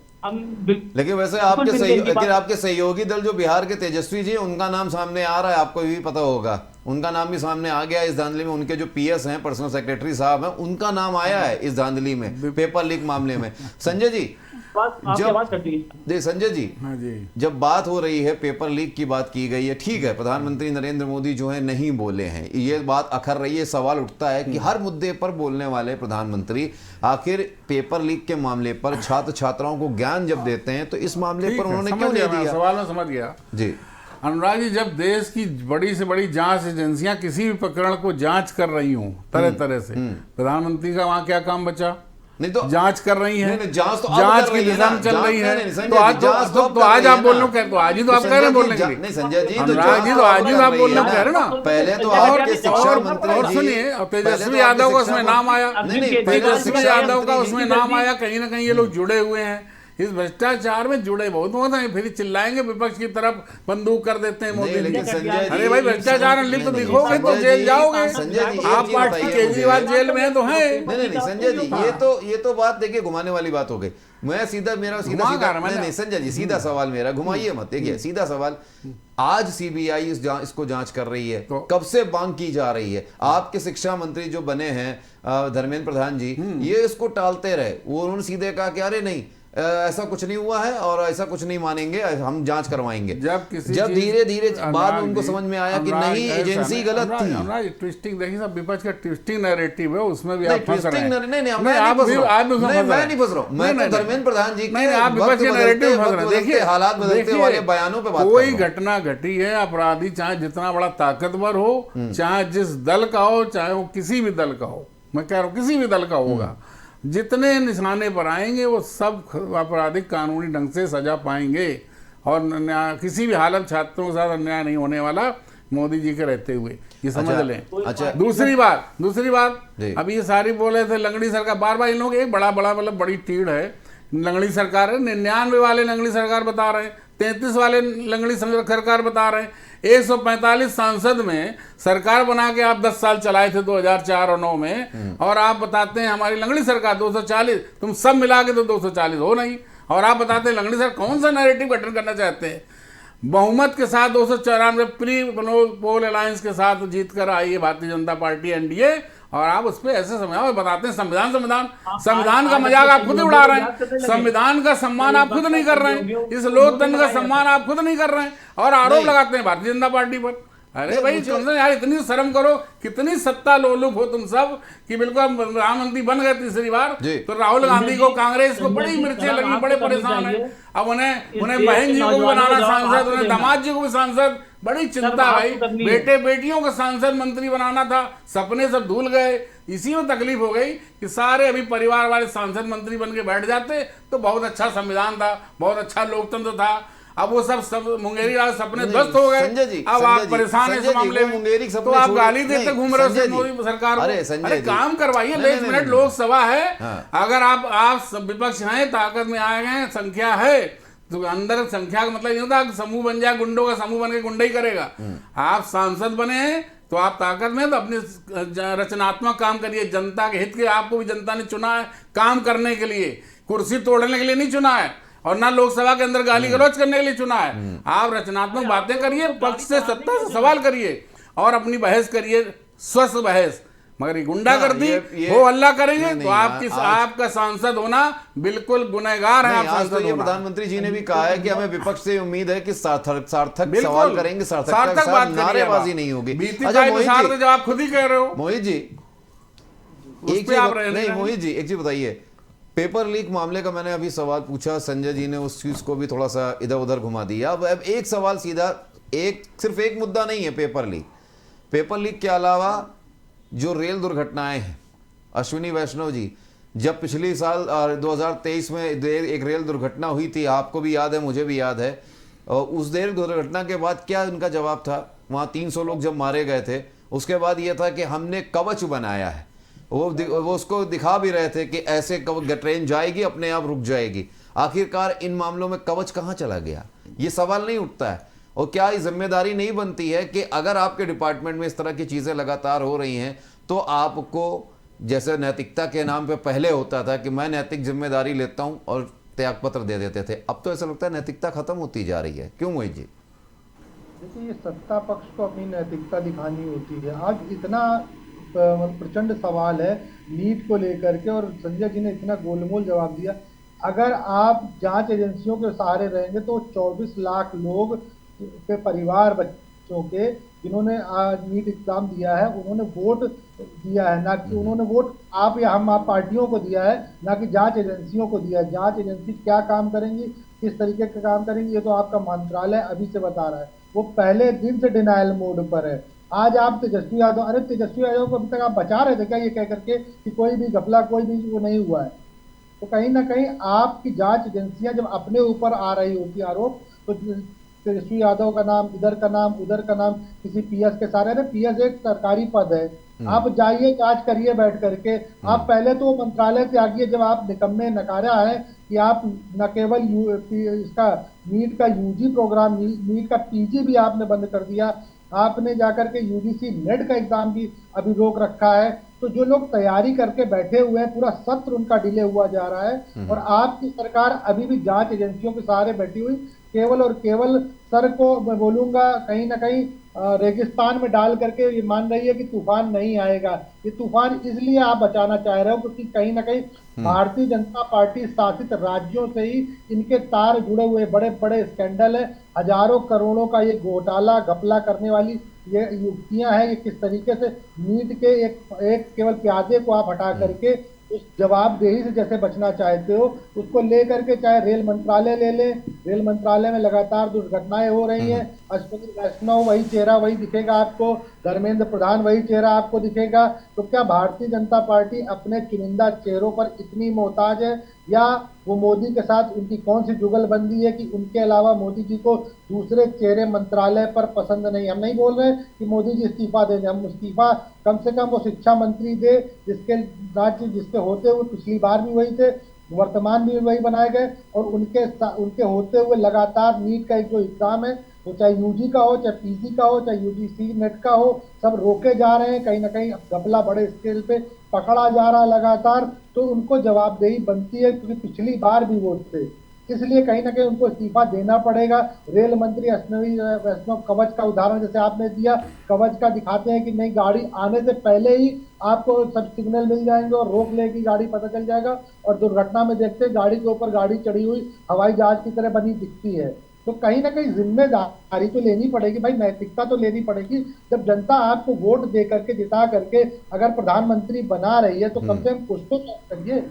लेकिन वैसे आपके सहयोगी दल जो बिहार के तेजस्वी जी, उनका नाम सामने आ रहा है, आपको भी पता होगा, उनका नाम भी सामने आ गया इस धांधली में। उनके जो पीएस हैं, पर्सनल सेक्रेटरी साहब हैं, उनका नाम आया है इस धांधली में, पेपर लीक मामले में। संजय जी, संजय जी, हाँ जी, जब बात हो रही है पेपर लीक की बात की गई है, ठीक है, प्रधानमंत्री नरेंद्र मोदी जो है नहीं बोले हैं, ये बात अखर रही है, सवाल उठता है कि हर मुद्दे पर बोलने वाले प्रधानमंत्री आखिर पेपर लीक के मामले पर छात्र छात्राओं को ज्ञान जब देते हैं तो इस मामले पर उन्होंने क्यों नहीं दिया? सवाल में समझ गया जी। अनुराग जी, जब देश की बड़ी से बड़ी जांच एजेंसियां किसी भी प्रकरण को जांच कर रही हूं तरह तरह से, प्रधानमंत्री का वहां क्या काम बचा? नहीं तो जांच कर रही है, जांच की दिशा में चल रही है, तो आज आप बोल रहे, तो आज ही तो आप कह रहे हैं बोलने के लिए। नहीं संजय जी, अनुराग जी, तो आज ही तो आप बोलने कह रहे ना। पहले तो आपके शिक्षा मंत्री और सुनिए, तेजस्वी यादव का उसमें नाम आया, तेजस्वी यादव का उसमें नाम आया, कहीं ना कहीं ये लोग जुड़े हुए हैं इस भ्रष्टाचार में, जुड़े बहुत हैं, फिर चिल्लाएंगे विपक्ष की तरफ, बंदूक कर देते हैं मोदी जी। अरे भाई, भ्रष्टाचार लिप्त तो दिखोगे तो जेल जाओगे। आप पार्टी केजरीवाल जेल में तो है। नहीं संजय जी, ये तो बात देखिए घुमाने वाली बात हो गई। मैं सीधा नहीं संजय जी, सीधा सवाल मेरा, घुमाइए मत। देखिए सीधा सवाल, आज सीबीआई इसको जांच कर रही है, कब से मांग की जा रही है? आपके शिक्षा मंत्री जो बने हैं धर्मेंद्र प्रधान जी, ये इसको टालते रहे, वो उन्होंने सीधे कहा कि अरे नहीं ऐसा कुछ नहीं हुआ है और ऐसा कुछ नहीं मानेंगे, हम जांच करवाएंगे। जब धीरे धीरे बाद में उनको समझ में आया कि नहीं, एजेंसी गलत थी। ट्विस्टिंग देखिए, सब विपक्ष का ट्विस्टिंग नैरेटिव है, उसमें भी आप फंस रहे हैं। मैं नहीं फंस रहा हूं, मैं तो धर्मेंद्र प्रधान जी के आप विपक्ष के नैरेटिव फंस रहे हैं। देखिए, हालात बदलते वाले बयानों पे बात, कोई घटना घटी है, अपराधी चाहे जितना बड़ा ताकतवर हो, चाहे जिस दल का हो, चाहे वो किसी भी दल का हो, मैं कह रहा हूँ किसी भी दल का होगा, जितने निशाने पर आएंगे वो सब आपराधिक कानूनी ढंग से सजा पाएंगे और किसी भी हालत छात्रों के साथ अन्याय नहीं होने वाला मोदी जी के रहते हुए, ये समझ लें। अच्छा, दूसरी बात अभी ये सारी बोले थे लंगड़ी सरकार, बार बार इन लोग एक बड़ा मतलब बड़ी टीड़ है, लंगड़ी सरकार है, 99 वाले लंगड़ी सरकार बता रहे हैं, 33 वाले लंगड़ी सरकार बता रहे हैं, 145 सांसद में सरकार बना के आप 10 साल चलाए थे 2004 और 9 में, और आप बताते हैं हमारी लंगड़ी सरकार 240, तुम सब मिला के तो 240 हो नहीं, और आप बताते हैं लंगड़ी सरकार कौन सा नैरेटिव गठन करना चाहते हैं? बहुमत के साथ 294 प्री पोल अलायंस के साथ जीत कर आई है भारतीय जनता पार्टी एनडीए, और आप उस पर ऐसे समझाओ, बताते हैं संविधान का मजाक आप खुद उड़ा रहे हैं, संविधान का सम्मान आप खुद नहीं कर रहे हैं, इस लोकतंत्र का सम्मान आप खुद नहीं कर रहे हैं, और आरोप लगाते हैं भारतीय जनता पार्टी पर। अरे भाई तुमसे यार इतनी शर्म करो, कितनी सत्ता लोलुप हो तुम सब कि बिल्कुल प्रधानमंत्री बन गए तीसरी बार। तो राहुल गांधी को, कांग्रेस को बड़ी मिर्चें लगी, बड़े परेशान है, अब उन्हें बहन जी को भी बनाना सांसद, उन्हें दामाद जी को भी सांसद, बड़ी चिंता भाई, बेटे बेटियों को सांसद मंत्री बनाना था, सपने सब धूल गए। इसी में तकलीफ हो गई कि सारे अभी परिवार वाले सांसद मंत्री बन के बैठ जाते तो बहुत अच्छा संविधान था, बहुत अच्छा लोकतंत्र था। अब वो सब मुंगेरी लाल सपने ध्वस्त हो गए, अब आप परेशान हैं इस मामले में, तो आप गाली देते घूम रहे हो मोदी सरकार को। अरे काम करवाइए, 1 मिनट लोकसभा है, अगर आप विपक्ष हैं, ताकत में आए गए, संख्या है, तो अंदर संख्या का मतलब ये होता है समूह बन जाए, गुंडों का समूह बन के गुंडा ही करेगा। आप सांसद बने हैं तो आप ताकत में, तो अपने रचनात्मक काम करिए, जनता के हित के, आपको भी जनता ने चुना है काम करने के लिए, कुर्सी तोड़ने के लिए नहीं चुना है, और ना लोकसभा के अंदर गाली गलौज करने के लिए चुना है। आप रचनात्मक बातें करिए, पक्ष से सत्ता से सवाल करिए और अपनी बहस करिए, स्वस्थ बहस। मगर ये गुंडागर्दी वो अल्लाह करेंगे तो आपका सांसद होना बिल्कुल गुनहगार है। आप आज तो सांसद ये होना। प्रधानमंत्री जी ने भी कहा है कि हमें विपक्ष से उम्मीद है कि सार्थक बिल्कुल, सवाल करेंगे, सार्थक बात करिए, नारेबाजी नहीं होगी। बीती अच्छा तारीख मोहित सार जी, में जब आप खुद ही कह रहे हो मोहित जी उस एक पे चीज आप रहने नहीं, लगे। मोहित जी एक चीज बताइए, पेपर लीक मामले का मैंने अभी सवाल पूछा, संजय जी ने उस चीज को भी थोड़ा सा इधर उधर घुमा दिया। अब एक सवाल सीधा, सिर्फ एक मुद्दा नहीं है पेपर लीक के अलावा जो रेल दुर्घटनाएं हैं, अश्विनी वैष्णव जी, जब पिछली साल 2023 में एक रेल दुर्घटना हुई थी, आपको भी याद है, मुझे भी याद है, और उस रेल दुर्घटना के बाद क्या उनका जवाब था? वहाँ 300 लोग जब मारे गए थे, उसके बाद ये था कि हमने कवच बनाया है। वो उसको दिखा भी रहे थे कि ऐसे ट्रेन जाएगी, अपने आप रुक जाएगी। आखिरकार इन मामलों में कवच कहाँ चला गया, ये सवाल नहीं उठता है। और क्या ये जिम्मेदारी नहीं बनती है कि अगर आपके डिपार्टमेंट में इस तरह की चीज़ें लगातार हो रही हैं तो आपको, जैसे नैतिकता के नाम पे पहले होता था कि मैं नैतिक जिम्मेदारी लेता हूं और त्यागपत्र दे देते थे, अब तो ऐसा लगता है नैतिकता खत्म होती जा रही है। क्यों मोहित जी? देखिए, ये सत्ता पक्ष को अपनी नैतिकता दिखानी होती है। आज इतना प्रचंड सवाल है नीट को लेकर के, और संजय जी ने इतना गोलमोल जवाब दिया। अगर आप जांच एजेंसियों के सहारे रहेंगे तो 24 लाख लोग के परिवार, बच्चों के, जिन्होंने आज नीट एग्जाम दिया है, उन्होंने वोट दिया है, ना कि उन्होंने वोट आप या हम आप पार्टियों को दिया है, ना कि जांच एजेंसियों को दिया है। जांच एजेंसी क्या काम करेंगी, किस तरीके का काम करेंगी, ये तो आपका मंत्रालय अभी से बता रहा है। वो पहले दिन से डिनायल मोड पर है। आज आप तेजस्वी यादव, अरे तेजस्वी यादव को अभी तक आप बचा रहे थे क्या ये कह करके कि कोई भी घपला, कोई भी वो नहीं हुआ है? तो कहीं ना कहीं आपकी जांच एजेंसियां जब अपने ऊपर आ रही होती आरोप, तो तेजस्वी यादव का नाम, इधर का नाम, उधर का नाम, किसी पीएस के सारे, अरे पीएस एक सरकारी पद है, आप जाइए जांच करिए बैठ करके। आप पहले तो मंत्रालय त्यागिए, जब आप निकम्मे नकारा है कि आप न केवल इसका नीट का यूजी प्रोग्राम, नीट का पीजी भी आपने बंद कर दिया, आपने जाकर के यूजीसी नेट का एग्जाम भी अभी रोक रखा है। तो जो लोग तैयारी करके बैठे हुए हैं, पूरा सत्र उनका डिले हुआ जा रहा है, और आपकी सरकार अभी भी जांच एजेंसियों के सहारे बैठी हुई, केवल और केवल सर को मैं बोलूंगा कहीं ना कहीं रेगिस्तान में डाल करके ये मान रही है कि तूफान नहीं आएगा। ये तूफान इसलिए आप बचाना चाह रहे हो क्योंकि कहीं ना कहीं भारतीय जनता पार्टी शासित राज्यों से ही इनके तार जुड़े हुए बड़े बड़े स्कैंडल है। हजारों करोड़ों का ये घोटाला घपला करने वाली ये युक्तियां हैं। ये किस तरीके से नीट के एक केवल प्यादे को आप हटा करके उस जवाबदेही से जैसे बचना चाहते हो, उसको लेकर के चाहे रेल मंत्रालय ले ले, रेल मंत्रालय में लगातार दुर्घटनाएं हो रही हैं। अश्विनी वैष्णव वही चेहरा वही दिखेगा आपको, धर्मेंद्र प्रधान वही चेहरा आपको दिखेगा। तो क्या भारतीय जनता पार्टी अपने चुनिंदा चेहरों पर इतनी मोहताज है, या वो मोदी के साथ उनकी कौन सी जुगलबंदी है कि उनके अलावा मोदी जी को दूसरे चेहरे मंत्रालय पर पसंद नहीं? हम नहीं बोल रहे कि मोदी जी इस्तीफा दे दें, हम इस्तीफा कम से कम वो शिक्षा मंत्री दे, जिसके राज्य जिसके होते हुए पिछली बार भी वही थे, वर्तमान भी वही बनाए गए, और उनके होते हुए लगातार नीट का एक जो एग्जाम है, वो चाहे यूजी का हो, चाहे पीजी का हो, चाहे यूजीसी नेट का हो, सब रोके जा रहे हैं। कहीं ना कहीं घपला बड़े स्केल पे पकड़ा जा रहा है लगातार। तो उनको जवाबदेही बनती है क्योंकि पिछली बार भी वो थे, इसलिए कहीं ना कहीं उनको इस्तीफा देना पड़ेगा। रेल मंत्री अश्विनी वैष्णव कवच का उदाहरण जैसे आपने दिया, कवच का दिखाते हैं कि नहीं, गाड़ी आने से पहले ही आपको सब सिग्नल मिल जाएंगे और रोक लेगी गाड़ी, पता चल जाएगा। और दुर्घटना में देखते हैं गाड़ी के ऊपर गाड़ी चढ़ी हुई हवाई जहाज की तरह बनी दिखती है। तो कहीं ना कहीं जिम्मेदारी तो लेनी पड़ेगी भाई, नैतिकता तो लेनी पड़ेगी। जब जनता आपको वोट दे करके, जिता करके अगर प्रधानमंत्री बना रही है, तो कम से कम कुछ तो करिए,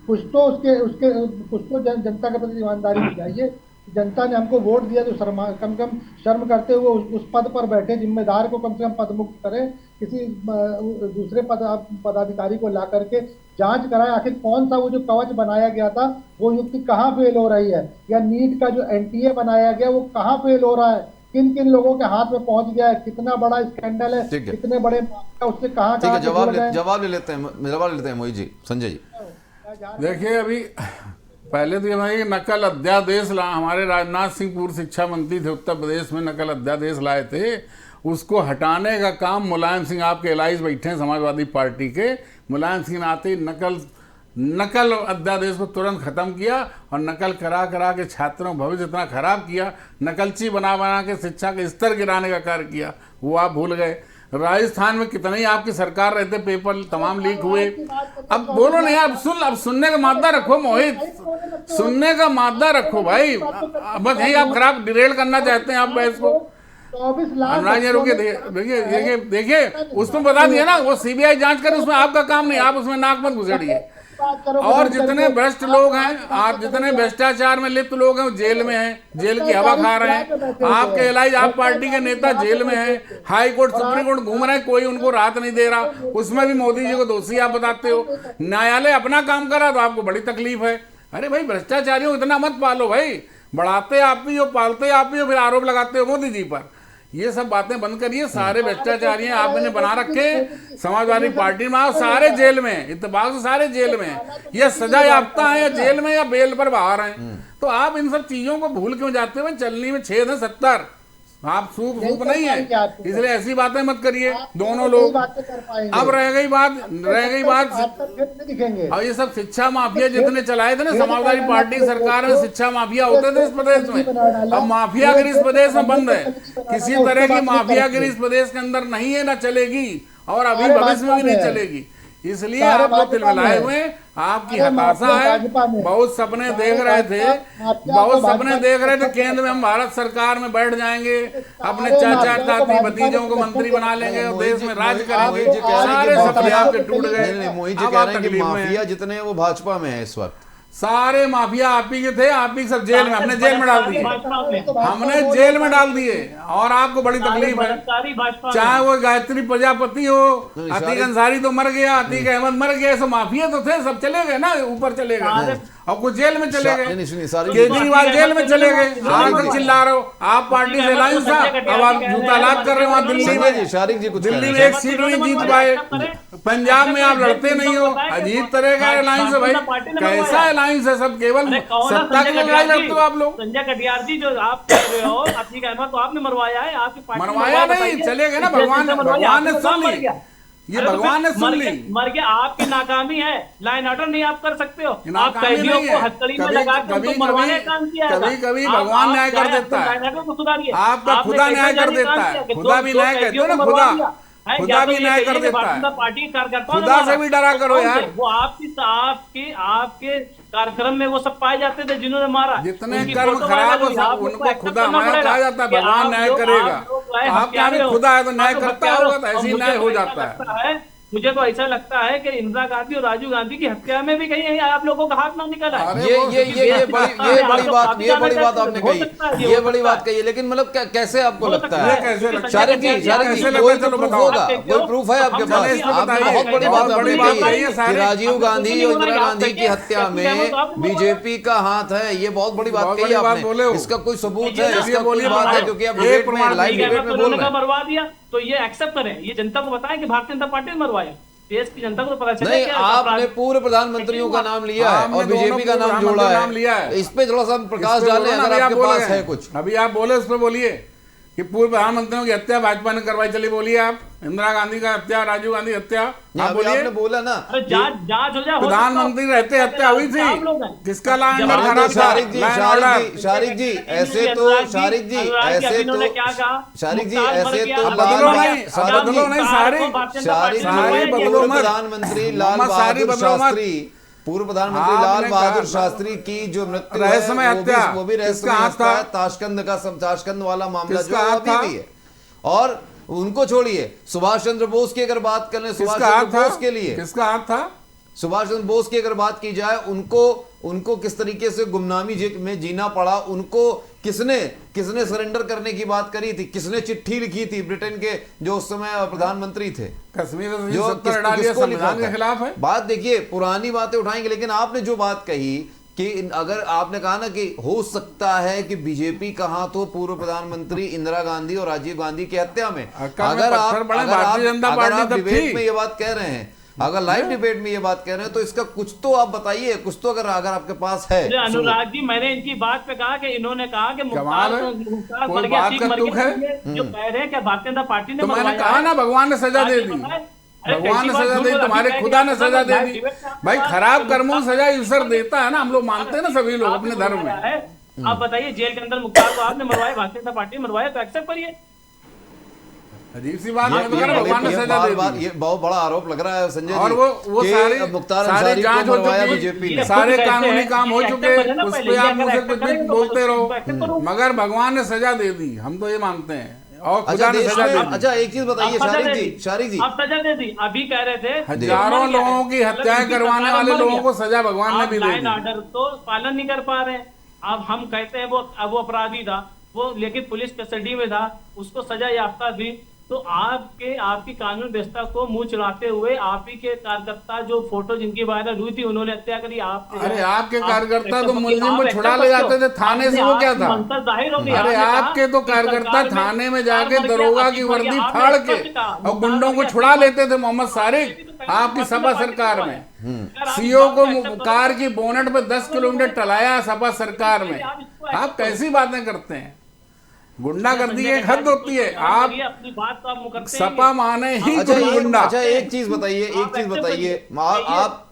कुछ तो जनता के प्रति ईमानदारी दिखाइए। जनता ने हमको वोट दिया तो कम से कम शर्म करते हुए उस पद पर बैठे जिम्मेदार को कम से कम पद मुक्त करें, किसी दूसरे पदाधिकारी को ला करके जांच कराएं आखिर कौन सा वो जो कवच बनाया गया था वो युक्ति कहाँ फेल हो रही है, या नीट का जो एनटीए बनाया गया वो कहाँ फेल हो रहा है, किन किन लोगों के हाथ में पहुंच गया है, कितना बड़ा स्कैंडल है, कितने बड़े उससे कहाँ जवाब ले लेते हैं मोहित जी। संजय जी देखिए, अभी पहले तो ये भाई नकल अध्यादेश ला, हमारे राजनाथ सिंह पूर्व शिक्षा मंत्री थे उत्तर प्रदेश में, नकल अध्यादेश लाए थे, उसको हटाने का काम मुलायम सिंह, आपके एलाइज बैठे हैं समाजवादी पार्टी के, मुलायम सिंह ने आते ही नकल अध्यादेश को तुरंत खत्म किया और नकल करा करा के छात्रों का भविष्य इतना खराब किया, नकलची बना बना के शिक्षा का स्तर गिराने का कार्य किया, वो आप भूल गए। राजस्थान में कितने ही आपकी सरकार रहते, पेपर तमाम लीक हुए। अब बोलो नहीं, अब सुनने का मादा रखो मोहित, सुनने का मादा रखो भाई, बस यही आप खराब डिरेल करना चाहते हैं आप बहस को। 24 लाख अनुराग जी रुके, देखिए उसमें बता दिया ना, वो सीबीआई जांच करे, उसमें आपका काम नहीं, आप उसमें नाक मत घुसेड़िए। और जितने भ्रष्ट लोग हैं, आप जितने भ्रष्टाचार में लिप्त लोग हैं वो जेल में हैं, जेल की हवा खा रहे हैं। आपके एलाइज आप पार्टी के नेता जेल में हैं, हाई कोर्ट सुप्रीम कोर्ट घूम रहे हैं, कोई उनको राहत नहीं दे रहा, उसमें भी मोदी जी को दोषी आप बताते हो। न्यायालय अपना काम कर रहा तो आपको बड़ी तकलीफ है। अरे भाई भ्रष्टाचारियों इतना मत पालो भाई, बढ़ाते आप ही हो, पालते आप ही हो, फिर आरोप लगाते हो मोदी जी पर। ये सब बातें बंद करिए। सारे भ्रष्टाचारी आपने बना रखे, समाजवादी पार्टी में आओ, सारे जेल में, इत्तेफाक से सारे जेल में, ये सजा याफ्ता है या जेल में या बेल पर बाहर हैं। तो आप इन सब चीजों को भूल क्यों जाते हो? चलनी में 6 है 70, आप सूप नहीं है, इसलिए ऐसी बातें मत करिए दोनों लोग। अब रह गई बात दिखेंगे। अब ये सब शिक्षा माफिया जितने चलाए थे ना समाजवादी पार्टी सरकार में, शिक्षा माफिया होते थे इस प्रदेश में, अब माफियागिरी इस प्रदेश में बंद है। किसी तरह की माफियागिरी इस प्रदेश के अंदर नहीं है, ना चलेगी, और अभी भविष्य में भी नहीं चलेगी। इसलिए आप लोग तिलमिलाए हुए, आपकी हताशा है। बहुत सपने देख रहे थे, केंद्र में हम भारत सरकार में बैठ जाएंगे, अपने चाचा ताती भतीजों को मंत्री बना लेंगे और देश में राज करेंगे, सारे सपने आपके टूट गए। मोहित जी कह रहे हैं कि माफिया जितने हैं वो भाजपा में है इस वक्त। सारे माफिया आप ही के थे, आप ही सब जेल में, हमने जेल में डाल दिए, हमने जेल में डाल दिए, और आपको बड़ी तकलीफ है। चाहे वो गायत्री प्रजापति हो, अतीक अंसारी तो मर गया, अतीक अहमद मर गया, सब माफिया तो थे, सब चले गए ना, ऊपर चले गए, और कुछ जेल में चले गए, केजरीवाल जेल में चले गए। आप तक चिल्ला रहे हो, आप पार्टी से अलायंस था, अब आप जूता लाद कर रहे हो। वहाँ दिल्ली में एक सीट नहीं जीत पाए, पंजाब में आप लड़ते नहीं हो, अजीब तरह का अलायंस है भाई, कैसा अलायंस है? सब केवल सत्ता के लिए लड़ाई लड़ते हो आप लोग। संजय कटियार जी जो आप कर रहे हो, अतीक अहमद तो आपने मरवाया है, आपकी पार्टी मरवाया नहीं, चले गए ना, भगवान ने सुन ली, ये भगवान ने सुन ली। मर गया, आपकी नाकामी है, लाइन ऑर्डर नहीं आप कर सकते हो, आप कैदियों को हथकड़ी में लगा कर उनको मरवाने का काम किया है। कभी भगवान न्याय कर देता है, आपका खुदा न्याय कर देता है, खुदा भी न्याय कहते हो ना, खुदा भी न्याय कर देता है। पार्टी कार्यकर्ता खुदा से भी डरा करो यार। वो आपके कार्यक्रम में वो सब पाए जाते थे जिन्होंने मारा, जितने कर्म खराब हो सब उनको खुदा हमारा कहा जाता है, भगवान न्याय करेगा। आपका भी खुदा है तो न्याय करता होगा, तो ऐसी न्याय हो जाता है। मुझे तो ऐसा लगता है कि इंदिरा गांधी और राजीव गांधी की हत्या में भी कहीं आप लोगों का हाथ ना निकला है। ये बड़ी बात आपने कही, ये बड़ी बात कही है, लेकिन मतलब कैसे आपको लगता है? शारिक जी कोई प्रूफ होगा, कोई प्रूफ है आपके पास? आपने बहुत बड़ी बात कही है कि राजीव गांधी और इंदिरा गांधी की हत्या में बीजेपी का हाथ है, ये बहुत बड़ी बात कही आपने। इसका कोई सबूत है? इसका कोई बात है? क्योंकि आप डिबेट में, लाइव डिबेट में बोल रहे हैं। मरवा दिया तो ये एक्सेप्ट करें, ये जनता को बताएं कि भारतीय जनता पार्टी ने मरवाया, देश की जनता को तो पता चले। नहीं, आपने पूर्व प्रधानमंत्रियों का नाम लिया है और बीजेपी का नाम जोड़ा है, इस पे थोड़ा सा प्रकाश डालें अगर आपके पास है कुछ। अभी आप बोले, उस पर बोलिए कि पूर्व प्रधानमंत्रियों की हत्या भाजपा ने करवाई, चलिए बोलिए आप। इंदिरा गांधी का हत्या, राजीव गांधी हत्या, आप बोलिए। आपने बोला ना जांच हो जाए, प्रधानमंत्री रहते हत्या हुई थी, किसका लाइन खराब था? शारिक जी ऐसे तो शारिक जी ऐसे तो बदलो नहीं, सारी प्रधानमंत्री लाल बहादुर शास्त्री, पूर्व प्रधानमंत्री लाल बहादुर शास्त्री की जो मृत्यु रहस्यमय हत्या, वो भी रहस्यमय हत्या है। ताशकंद वाला मामला जो अभी भी है, और उनको छोड़िए, सुभाष चंद्र बोस की अगर बात करें, सुभाष चंद्र बोस के लिए किसका हाथ था? सुभाष चंद्र बोस की अगर बात की जाए, उनको किस तरीके से गुमनामी में जीना पड़ा, उनको किसने सरेंडर करने की बात करी थी, किसने चिट्ठी लिखी थी ब्रिटेन के जो उस समय प्रधानमंत्री थे, कश्मीर जो किसको लिखा के खिलाफ है। बात देखिए, पुरानी बातें उठाएंगे, लेकिन आपने जो बात कही कि अगर आपने कहा ना कि हो सकता है कि बीजेपी का हाथ हो पूर्व प्रधानमंत्री इंदिरा गांधी और राजीव गांधी की हत्या में, अगर आप डिबेट में ये बात कह रहे हैं अगर लाइव डिबेट में ये बात कह रहे हैं तो इसका कुछ तो आप बताइए, कुछ तो अगर आपके पास है। अनुराग जी, मैंने इनकी बात पे कहा कि इन्होंने कहा कि कमाल है। मुख्तार कोई मर गया, बात सिख का मर तुक गया, है? जो कह रहे हैं कि भारतीय जनता पार्टी ने तो मैंने मरवाया कहा है। ना, भगवान ने सजा दे दी, भगवान ने सजा दे दी, तुम्हारे खुदा ने सजा दे दी। भाई खराब कर्मों की सजा ईश्वर देता है ना, हम लोग मानते हैं ना सभी लोग अपने धर्म में। आप बताइए, जेल के अंदर मुख्तार को आपने मरवाया, भारतीय जनता पार्टी ने मरवाया, तो एक्सेप्ट करिए। अजीब सी बात है, भगवान ने सजा दे दी। ये बहुत बड़ा आरोप लग रहा है संजय जी। और वो कि सारे मुख्तार सारे अंसारी को जांच हो मरवाया चुकी, बीजेपी ने। सारे कानूनी काम हो चुके, उस पे आप मुझसे कुछ भी बोलते रहो, मगर भगवान ने सजा दे दी, हम तो ये मानते हैं। और खुदा ने सजा दे दी। अच्छा एक चीज बताइए शारिक जी, आप सजा दे दी, अभी कह रहे थे हजारों लोगों की हत्याएं करवाने वाले लोगों को सजा भगवान ने भी दे दी। ऑर्डर तो पालन नहीं कर पा रहे। अब हम कहते हैं वो अपराधी था वो, लेकिन पुलिस कस्टडी में था, उसको सजा याफ्ता थी। तो आपकी कानून व्यवस्था को मुंह चलाते हुए आप ही के कार्यकर्ता जो फोटो जिनकी वायरल हुई थी, उन्होंने हत्या करी। अरे आपके कार्यकर्ता तो मुलजिम को छुड़ा ले जाते थे थाने से, वो क्या था? अरे आपके तो कार्यकर्ता थाने में जाके दरोगा की वर्दी फाड़ के और गुंडों को छुड़ा लेते थे। मोहम्मद सारिक आपकी सपा सरकार में सीओ को कार की बोनट पे 10 किलोमीटर टलाया सपा सरकार में। आप कैसी बातें करते हैं? गुंडागर्दी एक हद होती है, आप अपनी बात तो आप सपा माने ही गुंडा। अच्छा एक चीज बताइए,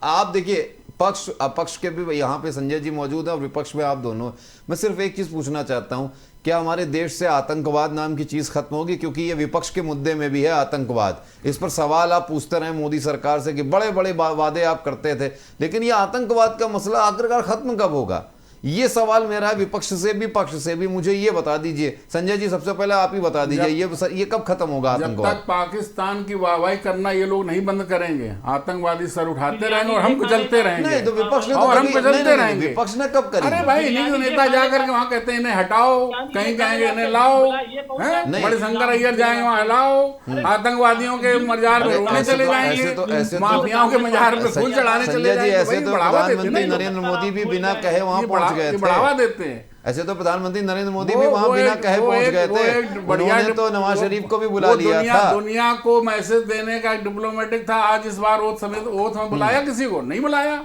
आप देखिए पक्ष अपक्ष के भी यहाँ पे संजय जी मौजूद है और विपक्ष में आप दोनों। मैं सिर्फ एक चीज पूछना चाहता हूँ, क्या हमारे देश से आतंकवाद नाम की चीज खत्म होगी? क्योंकि ये विपक्ष के मुद्दे में भी है आतंकवाद। इस पर सवाल आप पूछते रहे मोदी सरकार से कि बड़े बड़े वादे आप करते थे, लेकिन ये आतंकवाद का मसला आखिरकार खत्म कब होगा? ये सवाल मेरा है विपक्ष से भी पक्ष से भी। मुझे ये बता दीजिए संजय जी, सबसे पहले आप ही बता दीजिए, ये कब खत्म होगा आतंकवाद? जब तक पाकिस्तान की वाहवाही करना ये लोग नहीं बंद करेंगे, आतंकवादी सर उठाते रहेंगे और हम कुचलते रहेंगे। नहीं तो विपक्ष ने और हम कुचलते रहेंगे। विपक्ष ने कब करी? अरे भाई इन्हीं के नेता जाकर के वहाँ कहते हैं इन्हें हटाओ, कहीं कहेंगे इन्हें लाओ, बड़े शंकर अय्यर जाएंगे वहाँ लाओ, आतंकवादियों के मजार पे रोने चले जाएंगे, माफियाओं के मजार पे फूल चढ़ाने चले जाएंगे। ऐसे तो प्रधानमंत्री नरेंद्र मोदी भी बिना कहे वहां पहुंच गए थे, बढ़ावा देते हैं। ऐसे तो प्रधानमंत्री नरेंद्र मोदी भी वहां बिना कहे पहुंच गए थे। उन्होंने तो नवाज शरीफ को भी बुला लिया था। दुनिया को मैसेज देने का डिप्लोमेटिक था। आज इस बार ओथ में बुलाया किसी को? नहीं बुलाया,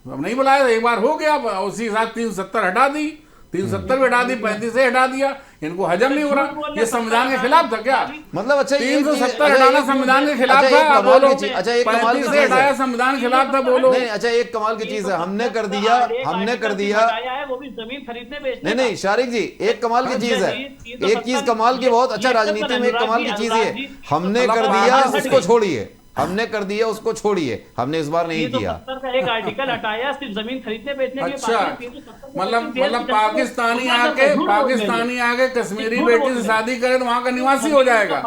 नहीं बुलाया। एक बार हो गया, उसी साथ 370 हटा दी, 370 हटा दी, 35 से हटा दिया। इनको हजम नहीं हो रहा। ये संविधान के खिलाफ था क्या? मतलब अच्छा 370 हटाना संविधान के खिलाफ था, बोलो। 35 से हटाया संविधान के खिलाफ था, बोलो। नहीं अच्छा एक कमाल की चीज है, हमने कर दिया वो भी जमीन खरीदने बेचने। नहीं शारिक जी, एक कमाल की चीज है, एक चीज कमाल की, बहुत अच्छा राजनीति में एक कमाल की चीज है, हमने कर दिया उसको छोड़िए, हमने कर दिया उसको छोड़िए, हमने इस बार नहीं किया। का एक आर्टिकल हटाया सिर्फ जमीन खरीदने बेचने के लिए। अच्छा मतलब पाकिस्तानी आके कश्मीरी बेटी से शादी करे तो वहाँ का निवासी हो जाएगा।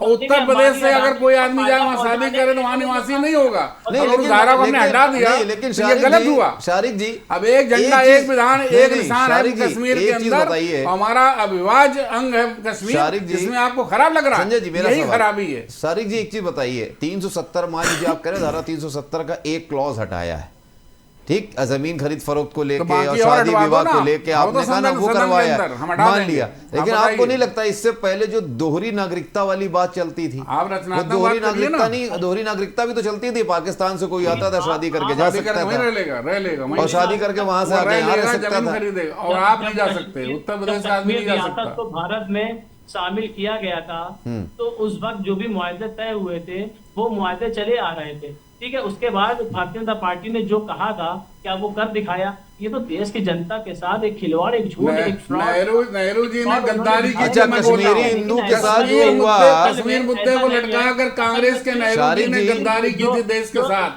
उत्तर प्रदेश से अगर कोई आदमी जाए वहाँ शादी करे तो वहाँ निवासी नहीं होगा। उस धारा को हमने हटा दिया, लेकिन ये गलत हुआ। शारिक जी अब एक झंडा, एक विधान, एक निशान है कश्मीर के अंदर, हमारा अविभाज्य अंग है कश्मीर, जिसमें आपको खराब लग रहा है? संजय जी मेरा यही खराबी है। शारिक जी एक चीज बताइए, 370 मान लीजिए आप करें, धारा 370 का एक क्लॉज हटाया है, ठीक, जमीन खरीद फरोख्त को लेके और शादी विवाह को लेके आपने कहा ना वो करवाया, मान लिया। लेकिन आपको नहीं लगता इससे पहले जो दोहरी नागरिकता वाली बात चलती थी, वो दोहरी नागरिकता नहीं, दोहरी नागरिकता भी तो चलती थी। पाकिस्तान से कोई आता था शादी करके जा सकता था, और शादी करके वहां से आके यहाँ रह सकता था, और आप नहीं जा सकते। उत्तर प्रदेश का आदमी नहीं जा सकता। तो भारत में शामिल किया गया था, तो उस वक्त जो भी मुआहदे तय हुए थे वो मुआहदे चले आ रहे थे, ठीक है। उसके बाद भारतीय जनता पार्टी ने जो कहा था क्या वो कर दिखाया। ये तो देश की जनता के साथ एक खिलवाड़, एक झूठ, एक फ्रॉड। नेहरू जी ने गद्दारी की। अच्छा कश्मीरी हिंदू के साथ जो हुआ, कश्मीर मुद्दे को लटका कर कांग्रेस के नेहरू जी ने गद्दारी की थी देश के साथ,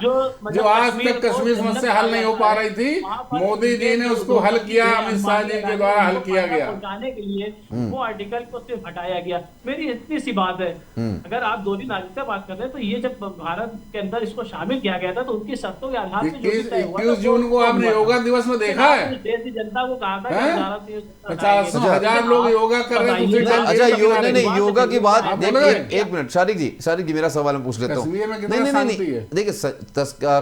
जो आज तक कश्मीर समस्या हल नहीं हो पा रही थी। मोदी जी ने उसको हल किया, अमित शाह जी के द्वारा हल किया गया। हटाने के लिए वो आर्टिकल को सिर्फ हटाया गया। मेरी इतनी सी बात है, अगर आप दोहरी नागरिकता बात कर रहे हैं तो ये जब भारत के अंदर इसको शामिल किया गया था तो उनकी शर्तों के आधार से 21 जून को आपने योगा दिवस में देखा है? देश की जनता को कहा था 50,000 लोग योगा कर रहे हैं। अच्छा नहीं योगा की बात, एक मिनट शारिक जी मेरा सवाल मैं पूछ लेता हूँ। नहीं देखिए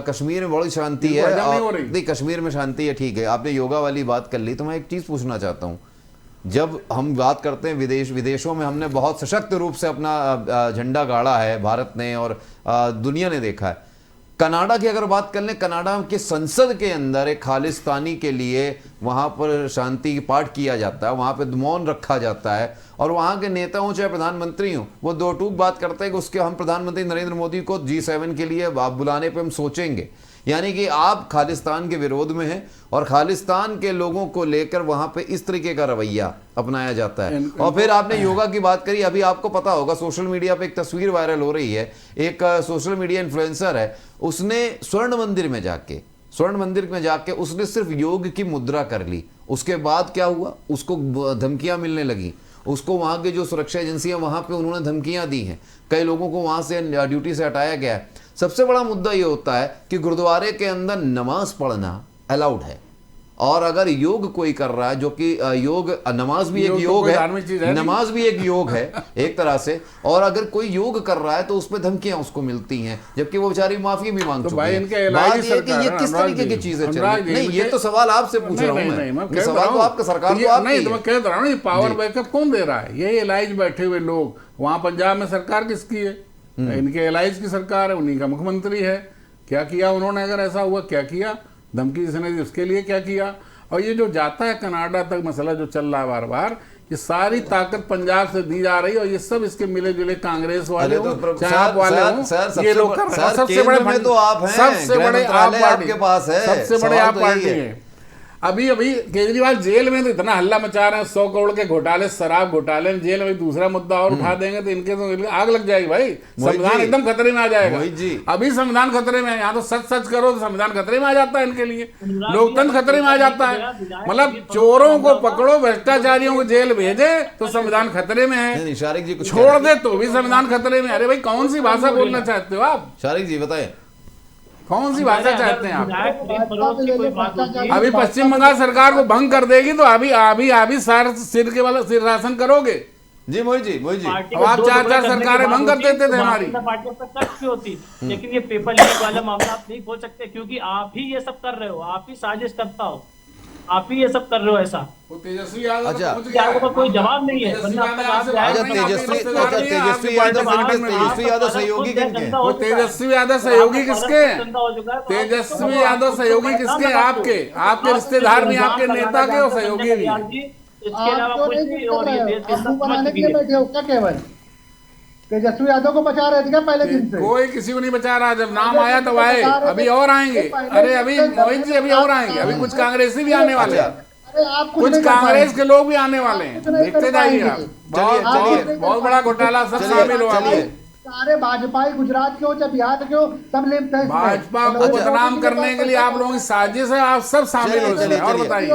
कश्मीर में बड़ी शांति है, नहीं कश्मीर में शांति है, ठीक है। आपने योगा वाली बात कर ली तो मैं एक चीज पूछना चाहता हूँ। जब हम बात करते हैं विदेशों में हमने बहुत सशक्त रूप से अपना झंडा गाड़ा है भारत ने और दुनिया ने देखा है, कनाडा की अगर बात कर लें, कनाडा के संसद के अंदर एक खालिस्तानी के लिए वहां पर शांति पाठ किया जाता है, वहां पे मौन रखा जाता है, और वहां के नेता हो चाहे प्रधानमंत्री हो, वो दो टूक बात करते हैं कि उसके हम प्रधानमंत्री नरेंद्र मोदी को G7 के लिए आप बुलाने पे हम सोचेंगे। यानी कि आप खालिस्तान के विरोध में हैं और खालिस्तान के लोगों को लेकर वहां पे इस तरीके का रवैया अपनाया जाता है। और फिर आपने योगा की बात करी, अभी आपको पता होगा सोशल मीडिया पे एक तस्वीर वायरल हो रही है, एक सोशल मीडिया इन्फ्लुएंसर है, उसने स्वर्ण मंदिर में जाके उसने सिर्फ योग की मुद्रा कर ली। उसके बाद क्या हुआ, उसको धमकियां मिलने लगी, उसको वहां के जो सुरक्षा एजेंसियां वहां पे उन्होंने धमकियां दी हैं, कई लोगों को वहां से ड्यूटी से हटाया गया है। सबसे बड़ा मुद्दा ये होता है कि गुरुद्वारे के अंदर नमाज पढ़ना अलाउड है, और अगर योग कोई कर रहा है, जो कि योग, नमाज भी एक योग है, नमाज भी एक योग है एक तरह से, और अगर कोई योग कर रहा है तो उस पर धमकियां उसको मिलती हैं, जबकि वो बेचारी माफी भी मांग चुकी है। बात ये कि ये किस तरीके की चीजें चल रही है। नहीं, ये तो सवाल आपसे पूछ रहा हूं मैं, सवाल तो आपका सरकार को आपकी नहीं, तो मैं कह रहा हूँ पावर बैकअप कौन दे रहा है? ये एलाइज बैठे हुए लोग, वहां पंजाब में सरकार किसकी है? इनके एलाइज की सरकार है, उन्हीं का मुख्यमंत्री है। क्या किया उन्होंने? अगर ऐसा हुआ क्या किया? धमकी जिसने दी उसके लिए क्या किया? और ये जो जाता है कनाडा तक मसला जो चल रहा है बार बार, ये सारी ताकत पंजाब से दी जा रही है, और ये सब इसके मिले जुले कांग्रेस वाले हो, चाहे आप वाले हो, ये लोग सबसे बड़े तो आप हैं, सबसे बड़े आप आपके पास है, सबसे बड़े आप पार्टी है। अभी केजरीवाल जेल में तो इतना हल्ला मचा रहे हैं, 100 करोड़ के घोटाले, शराब घोटाले, जेल में दूसरा मुद्दा और उठा देंगे तो इनके तो आग लग जाएगी भाई, संविधान एकदम खतरे में आ जाएगा। अभी संविधान खतरे में है, यहाँ तो सच सच करो तो संविधान खतरे में आ जाता है, इनके लिए लोकतंत्र खतरे में आ जाता है। मतलब चोरों को पकड़ो, भ्रष्टाचारियों को जेल भेजे तो संविधान खतरे में है, छोड़ दे तो भी संविधान खतरे में। अरे भाई कौन सी भाषा बोलना चाहते हो आप? शारिक जी बताए कौन सी भाषा चाहते हैं आप? अभी पश्चिम बंगाल सरकार को भंग कर देगी तो अभी सिर करोगे जी मोहित जी। अब आप 4 सरकारें भंग कर देते थे हमारी पार्टी होती, लेकिन ये पेपर लीक वाला मामला आप नहीं खोल सकते, क्योंकि आप ही ये सब कर रहे हो, आप ही साजिश करता हो, आप ही ये सब कर रहे हो ऐसा। तेजस्वी यादव, अच्छा का कोई जवाब नहीं है। तेजस्वी यादव सहयोगी किसके? तेजस्वी यादव सहयोगी किसके? तेजस्वी यादव सहयोगी किसके? आपके रिश्तेदार भी, आपके नेता के और सहयोगी भी। इसके अलावा कुछ नहीं। और ये देश के अंबू बनाने के लिए बैठे हो क्या? केवल तेजस्वी यादव को बचा रहे थे क्या पहले दिन से? कोई किसी को नहीं बचा रहा, जब नाम आया तो आए, अभी और आएंगे। अरे अभी मोहित जी, अभी और आएंगे, अभी कुछ कांग्रेसी भी आने वाले हैं, कुछ कांग्रेस के लोग भी आने वाले हैं, देखते जाइए आप। बहुत बड़ा घोटाला, सब शामिल हो। सारे भाजपाई गुजरात के हो चाहे बिहार के हो, सब लिप्त है। भाजपा को बदनाम करने के लिए आप लोगों की साजिश है, आप सब शामिल हो। और बताइए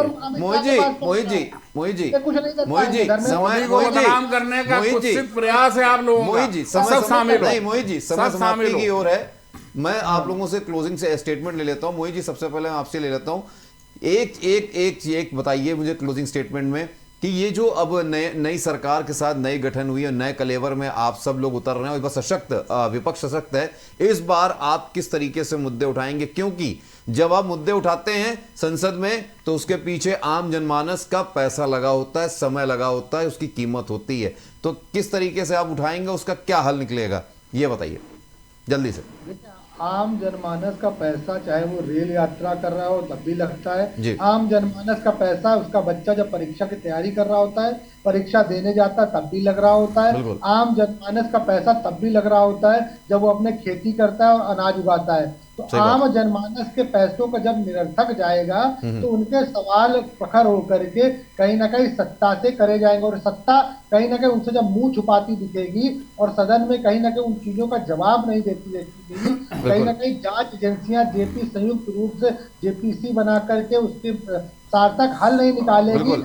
मोहित जी को बदनाम करने का कुत्सित प्रयास है आप लोगों का, सब शामिल हो। मोहित जी समय समाप्ति की ओर है, मैं आप लोगों से क्लोजिंग से स्टेटमेंट ले लेता हूं। मोहित जी सबसे पहले मैं आपसे ले लेता हूं, एक बताइए मुझे क्लोजिंग स्टेटमेंट में कि ये जो अब नई सरकार के साथ नई गठन हुई है, नए कलेवर में आप सब लोग उतर रहे हैं, और सशक्त विपक्ष सशक्त है, इस बार आप किस तरीके से मुद्दे उठाएंगे? क्योंकि जब आप मुद्दे उठाते हैं संसद में तो उसके पीछे आम जनमानस का पैसा लगा होता है, समय लगा होता है, उसकी कीमत होती है, तो किस तरीके से आप उठाएंगे, उसका क्या हल निकलेगा, ये बताइए जल्दी से। आम जनमानस का पैसा चाहे वो रेल यात्रा कर रहा हो तब भी लगता है। आम जनमानस का पैसा उसका बच्चा जब परीक्षा की तैयारी कर रहा होता है, परीक्षा देने जाता है तब भी लग रहा होता है। आम जनमानस का पैसा तब भी लग रहा होता है जब वो अपने खेती करता है और अनाज उगाता है। तो आम जनमानस के पैसों का जब निरर्थक जाएगा तो उनके सवाल प्रखर होकर के कहीं ना कहीं सत्ता से करे जाएंगे, और सत्ता कहीं ना कहीं उनसे जब मुंह छुपाती दिखेगी और सदन में कहीं ना कहीं उन चीजों का जवाब नहीं देती दिखेगी, कहीं ना कहीं जांच एजेंसियां जेपी संयुक्त रूप से जेपीसी बना करके उसके सार्थक हल नहीं निकालेगी,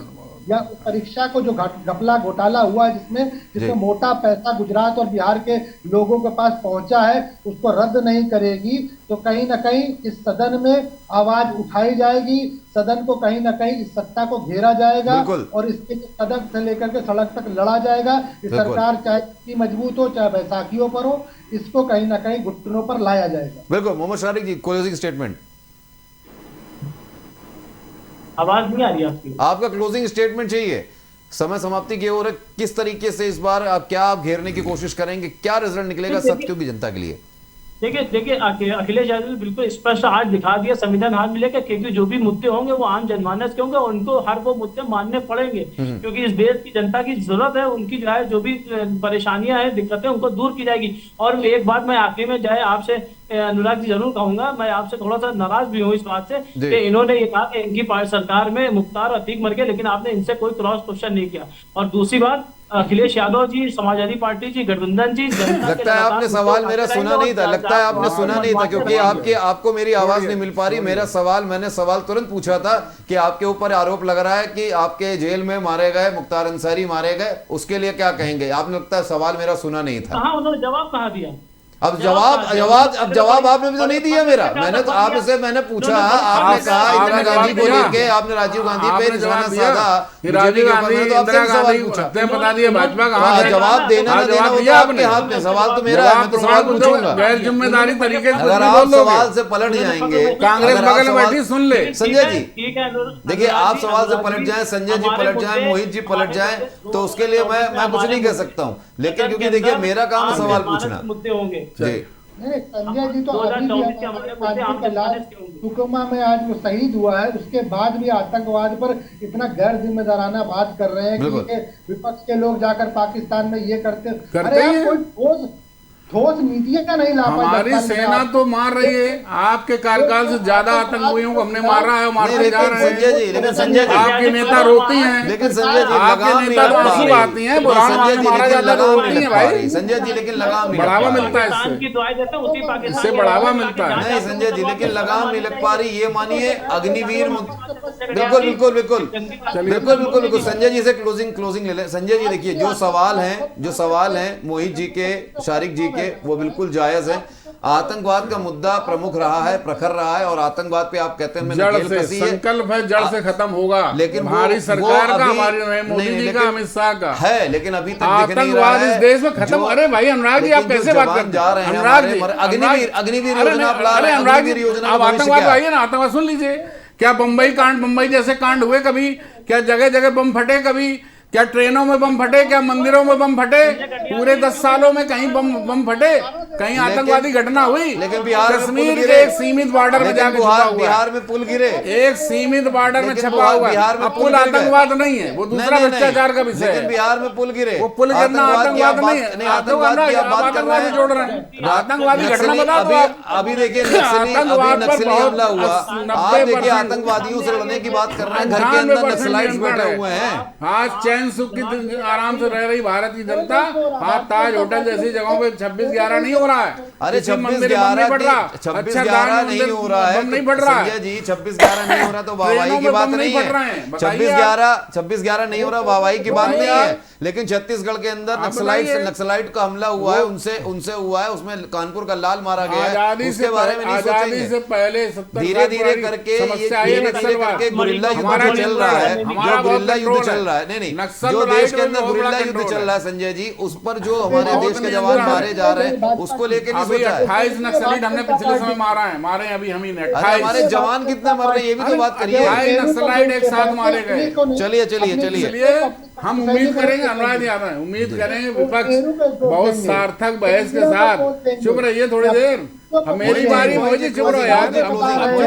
या परीक्षा को जो घपला घोटाला हुआ है जिसमें मोटा पैसा गुजरात और बिहार के लोगों के पास पहुंचा है उसको रद्द नहीं करेगी, तो कहीं ना कहीं इस सदन में आवाज उठाई जाएगी, सदन को कहीं ना कहीं इस सत्ता को घेरा जाएगा और इसके सदन से लेकर के सड़क तक लड़ा जाएगा। ये सरकार चाहे कितनी मजबूत हो, चाहे बैसाखियों पर हो, इसको कहीं ना कहीं घुटनों पर लाया जाएगा। बिल्कुल। मोहम्मद शारिक जी, क्लोजिंग स्टेटमेंट। आवाज नहीं आ रही आपकी? आपका क्लोजिंग स्टेटमेंट चाहिए, समय समाप्ति की ओर है, किस तरीके से इस बार आप क्या घेरने की कोशिश करेंगे, क्या रिजल्ट निकलेगा सत्यों की जनता के लिए? देखिए अखिलेश यादव ने बिल्कुल स्पष्ट आज दिखा दिया संविधान हाथ में लेकर, क्योंकि जो भी मुद्दे होंगे वो आम जनमानस के होंगे और उनको हर वो मुद्दे मानने पड़ेंगे, क्योंकि इस देश की जनता की जरूरत है, उनकी जो है जो भी परेशानियां हैं, दिक्कतें, उनको दूर की जाएगी। और एक बात मैं आखिरी में जो है आपसे अनुराग जी जरूर कहूंगा, मैं आपसे थोड़ा सा नाराज भी हूँ इस बात से कि इन्होंने ये कहा कि इनकी सरकार में मुख्तार अतीक मर गए, लेकिन आपने इनसे कोई क्रॉस क्वेश्चन नहीं किया। और दूसरी बात, अखिलेश यादव जी, समाजवादी पार्टी जी, गठबंधन जी, लगता है आपने सवाल मेरा सुना नहीं था, लगता है आपने सुना नहीं था, क्योंकि आपको मेरी आवाज नहीं मिल पा रही। मैंने सवाल तुरंत पूछा था कि आपके ऊपर आरोप लग रहा है कि आपके जेल में मारे गए मुख्तार अंसारी मारे गए, उसके लिए क्या कहेंगे? आपने लगता है सवाल मेरा सुना नहीं था। हाँ, उन्होंने जवाब कहाँ दिया? अब जवाब आपने भी तो नहीं दिया मेरा। मैंने तो आपसे मैंने पूछा, आपने कहा इंदिरा गांधी को लेके आपने राजीव गांधी पे निशाना साधा, राजीव गांधी तो आपसे सवाल पूछा, बता दिया भाजपा कहाँ जवाब देना ना देना वो तो आपके हाथ में, सवाल तो मेरा है, मैं तो सवाल पूछूंगा। गैर जिम्मेदारी तरीके से अगर आप सवाल से पलट जाएंगे, कांग्रेस बगल में बैठी, सुन ले संजय जी, देखिए आप सवाल से पलट जाएं, संजय जी पलट जाएं, मोहित जी पलट जाएं, तो उसके लिए मैं कुछ नहीं कह सकता हूं, लेकिन क्योंकि देखिए मेरा काम है सवाल पूछना। मुद्दे होंगे जी नहीं, संजय जी तो अभी भी सुकमा में आज वो शहीद हुआ है, उसके बाद भी आतंकवाद पर इतना गैर जिम्मेदाराना बात कर रहे हैं कि विपक्ष के लोग जाकर पाकिस्तान में ये करते अरे आप कोई ठोस मीडिया नहीं ला पाए। हमारी सेना तो मार रही है, आपके कार्यकाल से ज्यादा आतंकवादियों को हमने मारा है, मारते जा रहे हैं। लेकिन संजय जी आपके नेता रोती हैं, लेकिन संजय जी आपके नेता तो आंसू आती हैं, बुरहान मारा जाता है, रोती हैं भाई। संजय जी लेकिन लगाम बढ़ावा मिलता है, इससे बढ़ावा मिलता है। नहीं संजय जी, लेकिन लगाम नहीं लग पा रही, ये मानिए अग्निवीर। बिल्कुल बिल्कुल बिल्कुल बिल्कुल बिल्कुल बिल्कुल संजय जी से क्लोजिंग ले लें। संजय जी देखिए, जो सवाल हैं मोहित जी के, शारिक जी के, वो बिल्कुल जायज है। आतंकवाद का मुद्दा प्रमुख रहा है, प्रखर रहा है, और आतंकवाद पे आप कहते हैं जड़ से संकल्प है, जड़ से खत्म होगा। लेकिन हमारी सरकार का, हमारी मोदी जी का, अमित शाह का है, लेकिन अभी तक आतंकवाद इस देश में खत्म। अरे भाई अनुराग जी, आप कैसे बात करते हैं? अनुराग जी, अग्निवीर योजना आप ला रहे हैं, अनुराग जी आप आतंकवाद आइए ना, आतंकवाद सुन लीजिए। क्या बम्बई जैसे कांड हुए कभी? क्या जगह जगह बम फटे कभी? क्या ट्रेनों में बम फटे? क्या मंदिरों में बम फटे? पूरे 10 सालों में कहीं बम फटे? कहीं आतंकवादी घटना हुई? लेकिन बिहार कश्मीर के एक सीमित बॉर्डर में जाकर छुपा हुआ है। बिहार में पुल गिरे, एक सीमित बॉर्डर में छुपा हुआ है। अब पुल आतंकवाद नहीं है, वो दूसरा भ्रष्टाचार का विषय है। बिहार में पुल गिरे, वो पुल गिरना आतंकवाद नहीं है। आतंकवादी जोड़ रहे हैं, आतंकवादी घटना बता दो। अभी देखिए नक्सली हमला हुआ, आप देखिए आतंकवादियों से लड़ने की बात कर रहे हैं, घर के अंदर नक्सलाइट्स बैठे हुए हैं। आज चैन सुख की आराम से रह रही भारत की जनता, आज ताज होटल जैसी जगहों पे 26/11 नहीं हो रहा है। अरे 26/11 नहीं हो रहा है, 26/11 नहीं हो रहा है संजय जी, 26/11 नहीं हो रहा तो वाहवाही की बात नहीं है। 26/11 नहीं हो रहा, वाहवाही की बात नहीं है। लेकिन छत्तीसगढ़ के अंदर नक्सलाइट का हमला हुआ है, उनसे हुआ है, उसमें कानपुर का लाल मारा गया है, उसके बारे में नहीं सोचेंगे। से पहले धीरे धीरे करके गुरिल्ला युद्ध चल रहा है, जो गुरिल्ला युद्ध चल रहा है, नहीं जो देश के अंदर गुरिल्ला युद्ध चल रहा है संजय जी, उस पर जो हमारे देश के जवान मारे जा रहे हैं, उसको लेके नहीं सोचा है। 28 नक्सलाइट हमने पिछले समय मारे अभी हम ही ने। हमारे जवान कितने मर रहे हैं ये भी तो बात करिए। 28 नक्सलाइट एक साथ मारे गए। चलिए हम उम्मीद करेंगे, अनुराग यादव उम्मीद करेंगे विपक्ष बहुत सार्थक बहस के साथ। चुप रहिए थोड़ी देर, मेरी बारी मुझे चुप रहो यार, चुप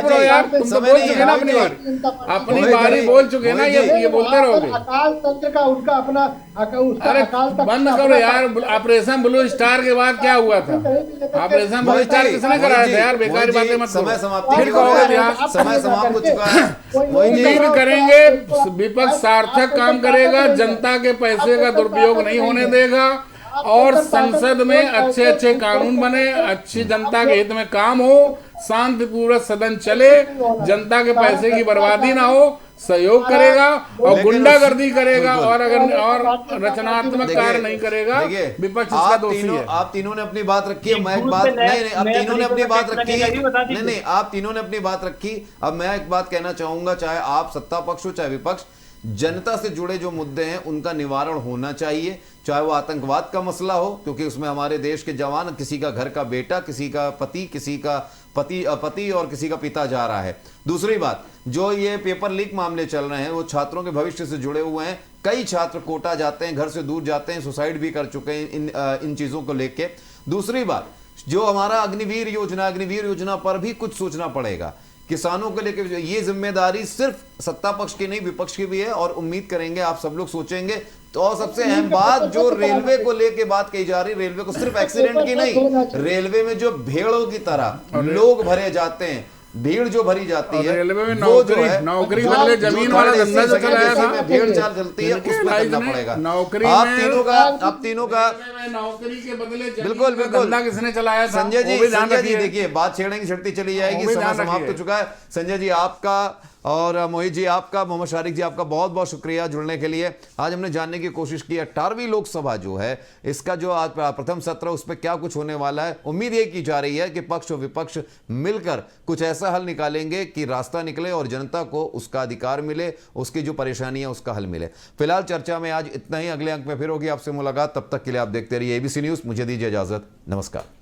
रहो यार, तुम तो बोल चुके ना अपनी बारी बोल चुके ना, ये बोलते रहोगे। अकाल तंत्र का उनका अपना अरे बंद करो यार। ऑपरेशन ब्लू स्टार के बाद क्या हुआ था? ऑपरेशन ब्लू स्टार किसने कराया था यार? बेकार बातें मत समय समय समाप्त हो चुका है। उम्मीद करेंगे विपक्ष सार्थक काम करेगा, जनता के पैसे का दुरुपयोग नहीं होने देगा, और संसद में अच्छे कानून बने, अच्छी जनता के हित में काम हो, शांतिपूर्वक सदन चले, जनता के पैसे की बर्बादी ना हो, सहयोग करेगा और गुंडागर्दी करेगा, और रचनात्मक कार्य नहीं करेगा, विपक्ष इसका दोषी है। आप तीनों ने अपनी बात रखी है, मैं एक बात नहीं, आप तीनों ने अपनी बात रखी, नहीं आप तीनों ने अपनी बात रखी। अब मैं एक बात कहना चाहूंगा, चाहे आप सत्ता पक्ष हो चाहे विपक्ष, जनता से जुड़े जो मुद्दे हैं उनका निवारण होना चाहिए, चाहे वो आतंकवाद का मसला हो, क्योंकि उसमें हमारे देश के जवान, किसी का घर का बेटा, किसी का पति, किसी का पति और किसी का पिता जा रहा है। दूसरी बात, जो ये पेपर लीक मामले चल रहे हैं वो छात्रों के भविष्य से जुड़े हुए हैं। कई छात्र कोटा जाते हैं, घर से दूर जाते हैं, सुसाइड भी कर चुके हैं इन चीजों को लेके। दूसरी बात, जो हमारा अग्निवीर योजना पर भी कुछ सोचना पड़ेगा। किसानों को लेकर ये जिम्मेदारी सिर्फ सत्ता पक्ष की नहीं, विपक्ष की भी है, और उम्मीद करेंगे आप सब लोग सोचेंगे। तो और सबसे अहम बात जो रेलवे को लेके बात कही जा रही, रेलवे को सिर्फ एक्सीडेंट की नहीं, रेलवे में जो भेड़ों की तरह लोग भरे जाते हैं, भीड़ जो भरी जाती है, रेलवे में वो जो है नौकरी बदले जमीन वाला धंधा जो चलाया था, भीड़ चाल चलती है, उसमें करना पड़ेगा। नौकरी आप तीनों का नौकरी के बदले बिल्कुल धंधा किसने चलाया था? संजय जी देखिए, बात छेड़ेंगे छेड़ती चली जाएगी, समय समाप्त हो चुका है। संजय जी आपका और मोहित जी आपका, मोहम्मद शारिक जी आपका बहुत बहुत शुक्रिया जुड़ने के लिए। आज हमने जानने की कोशिश की 18वीं लोकसभा जो है, इसका जो आज प्रथम सत्र उस पर क्या कुछ होने वाला है। उम्मीद ये की जा रही है कि पक्ष और विपक्ष मिलकर कुछ ऐसा हल निकालेंगे कि रास्ता निकले और जनता को उसका अधिकार मिले, उसकी जो परेशानी है उसका हल मिले। फिलहाल चर्चा में आज इतना ही, अगले अंक में फिर होगी आपसे मुलाकात। तब तक के लिए आप देखते रहिए ABC न्यूज़। मुझे दीजिए इजाजत, नमस्कार।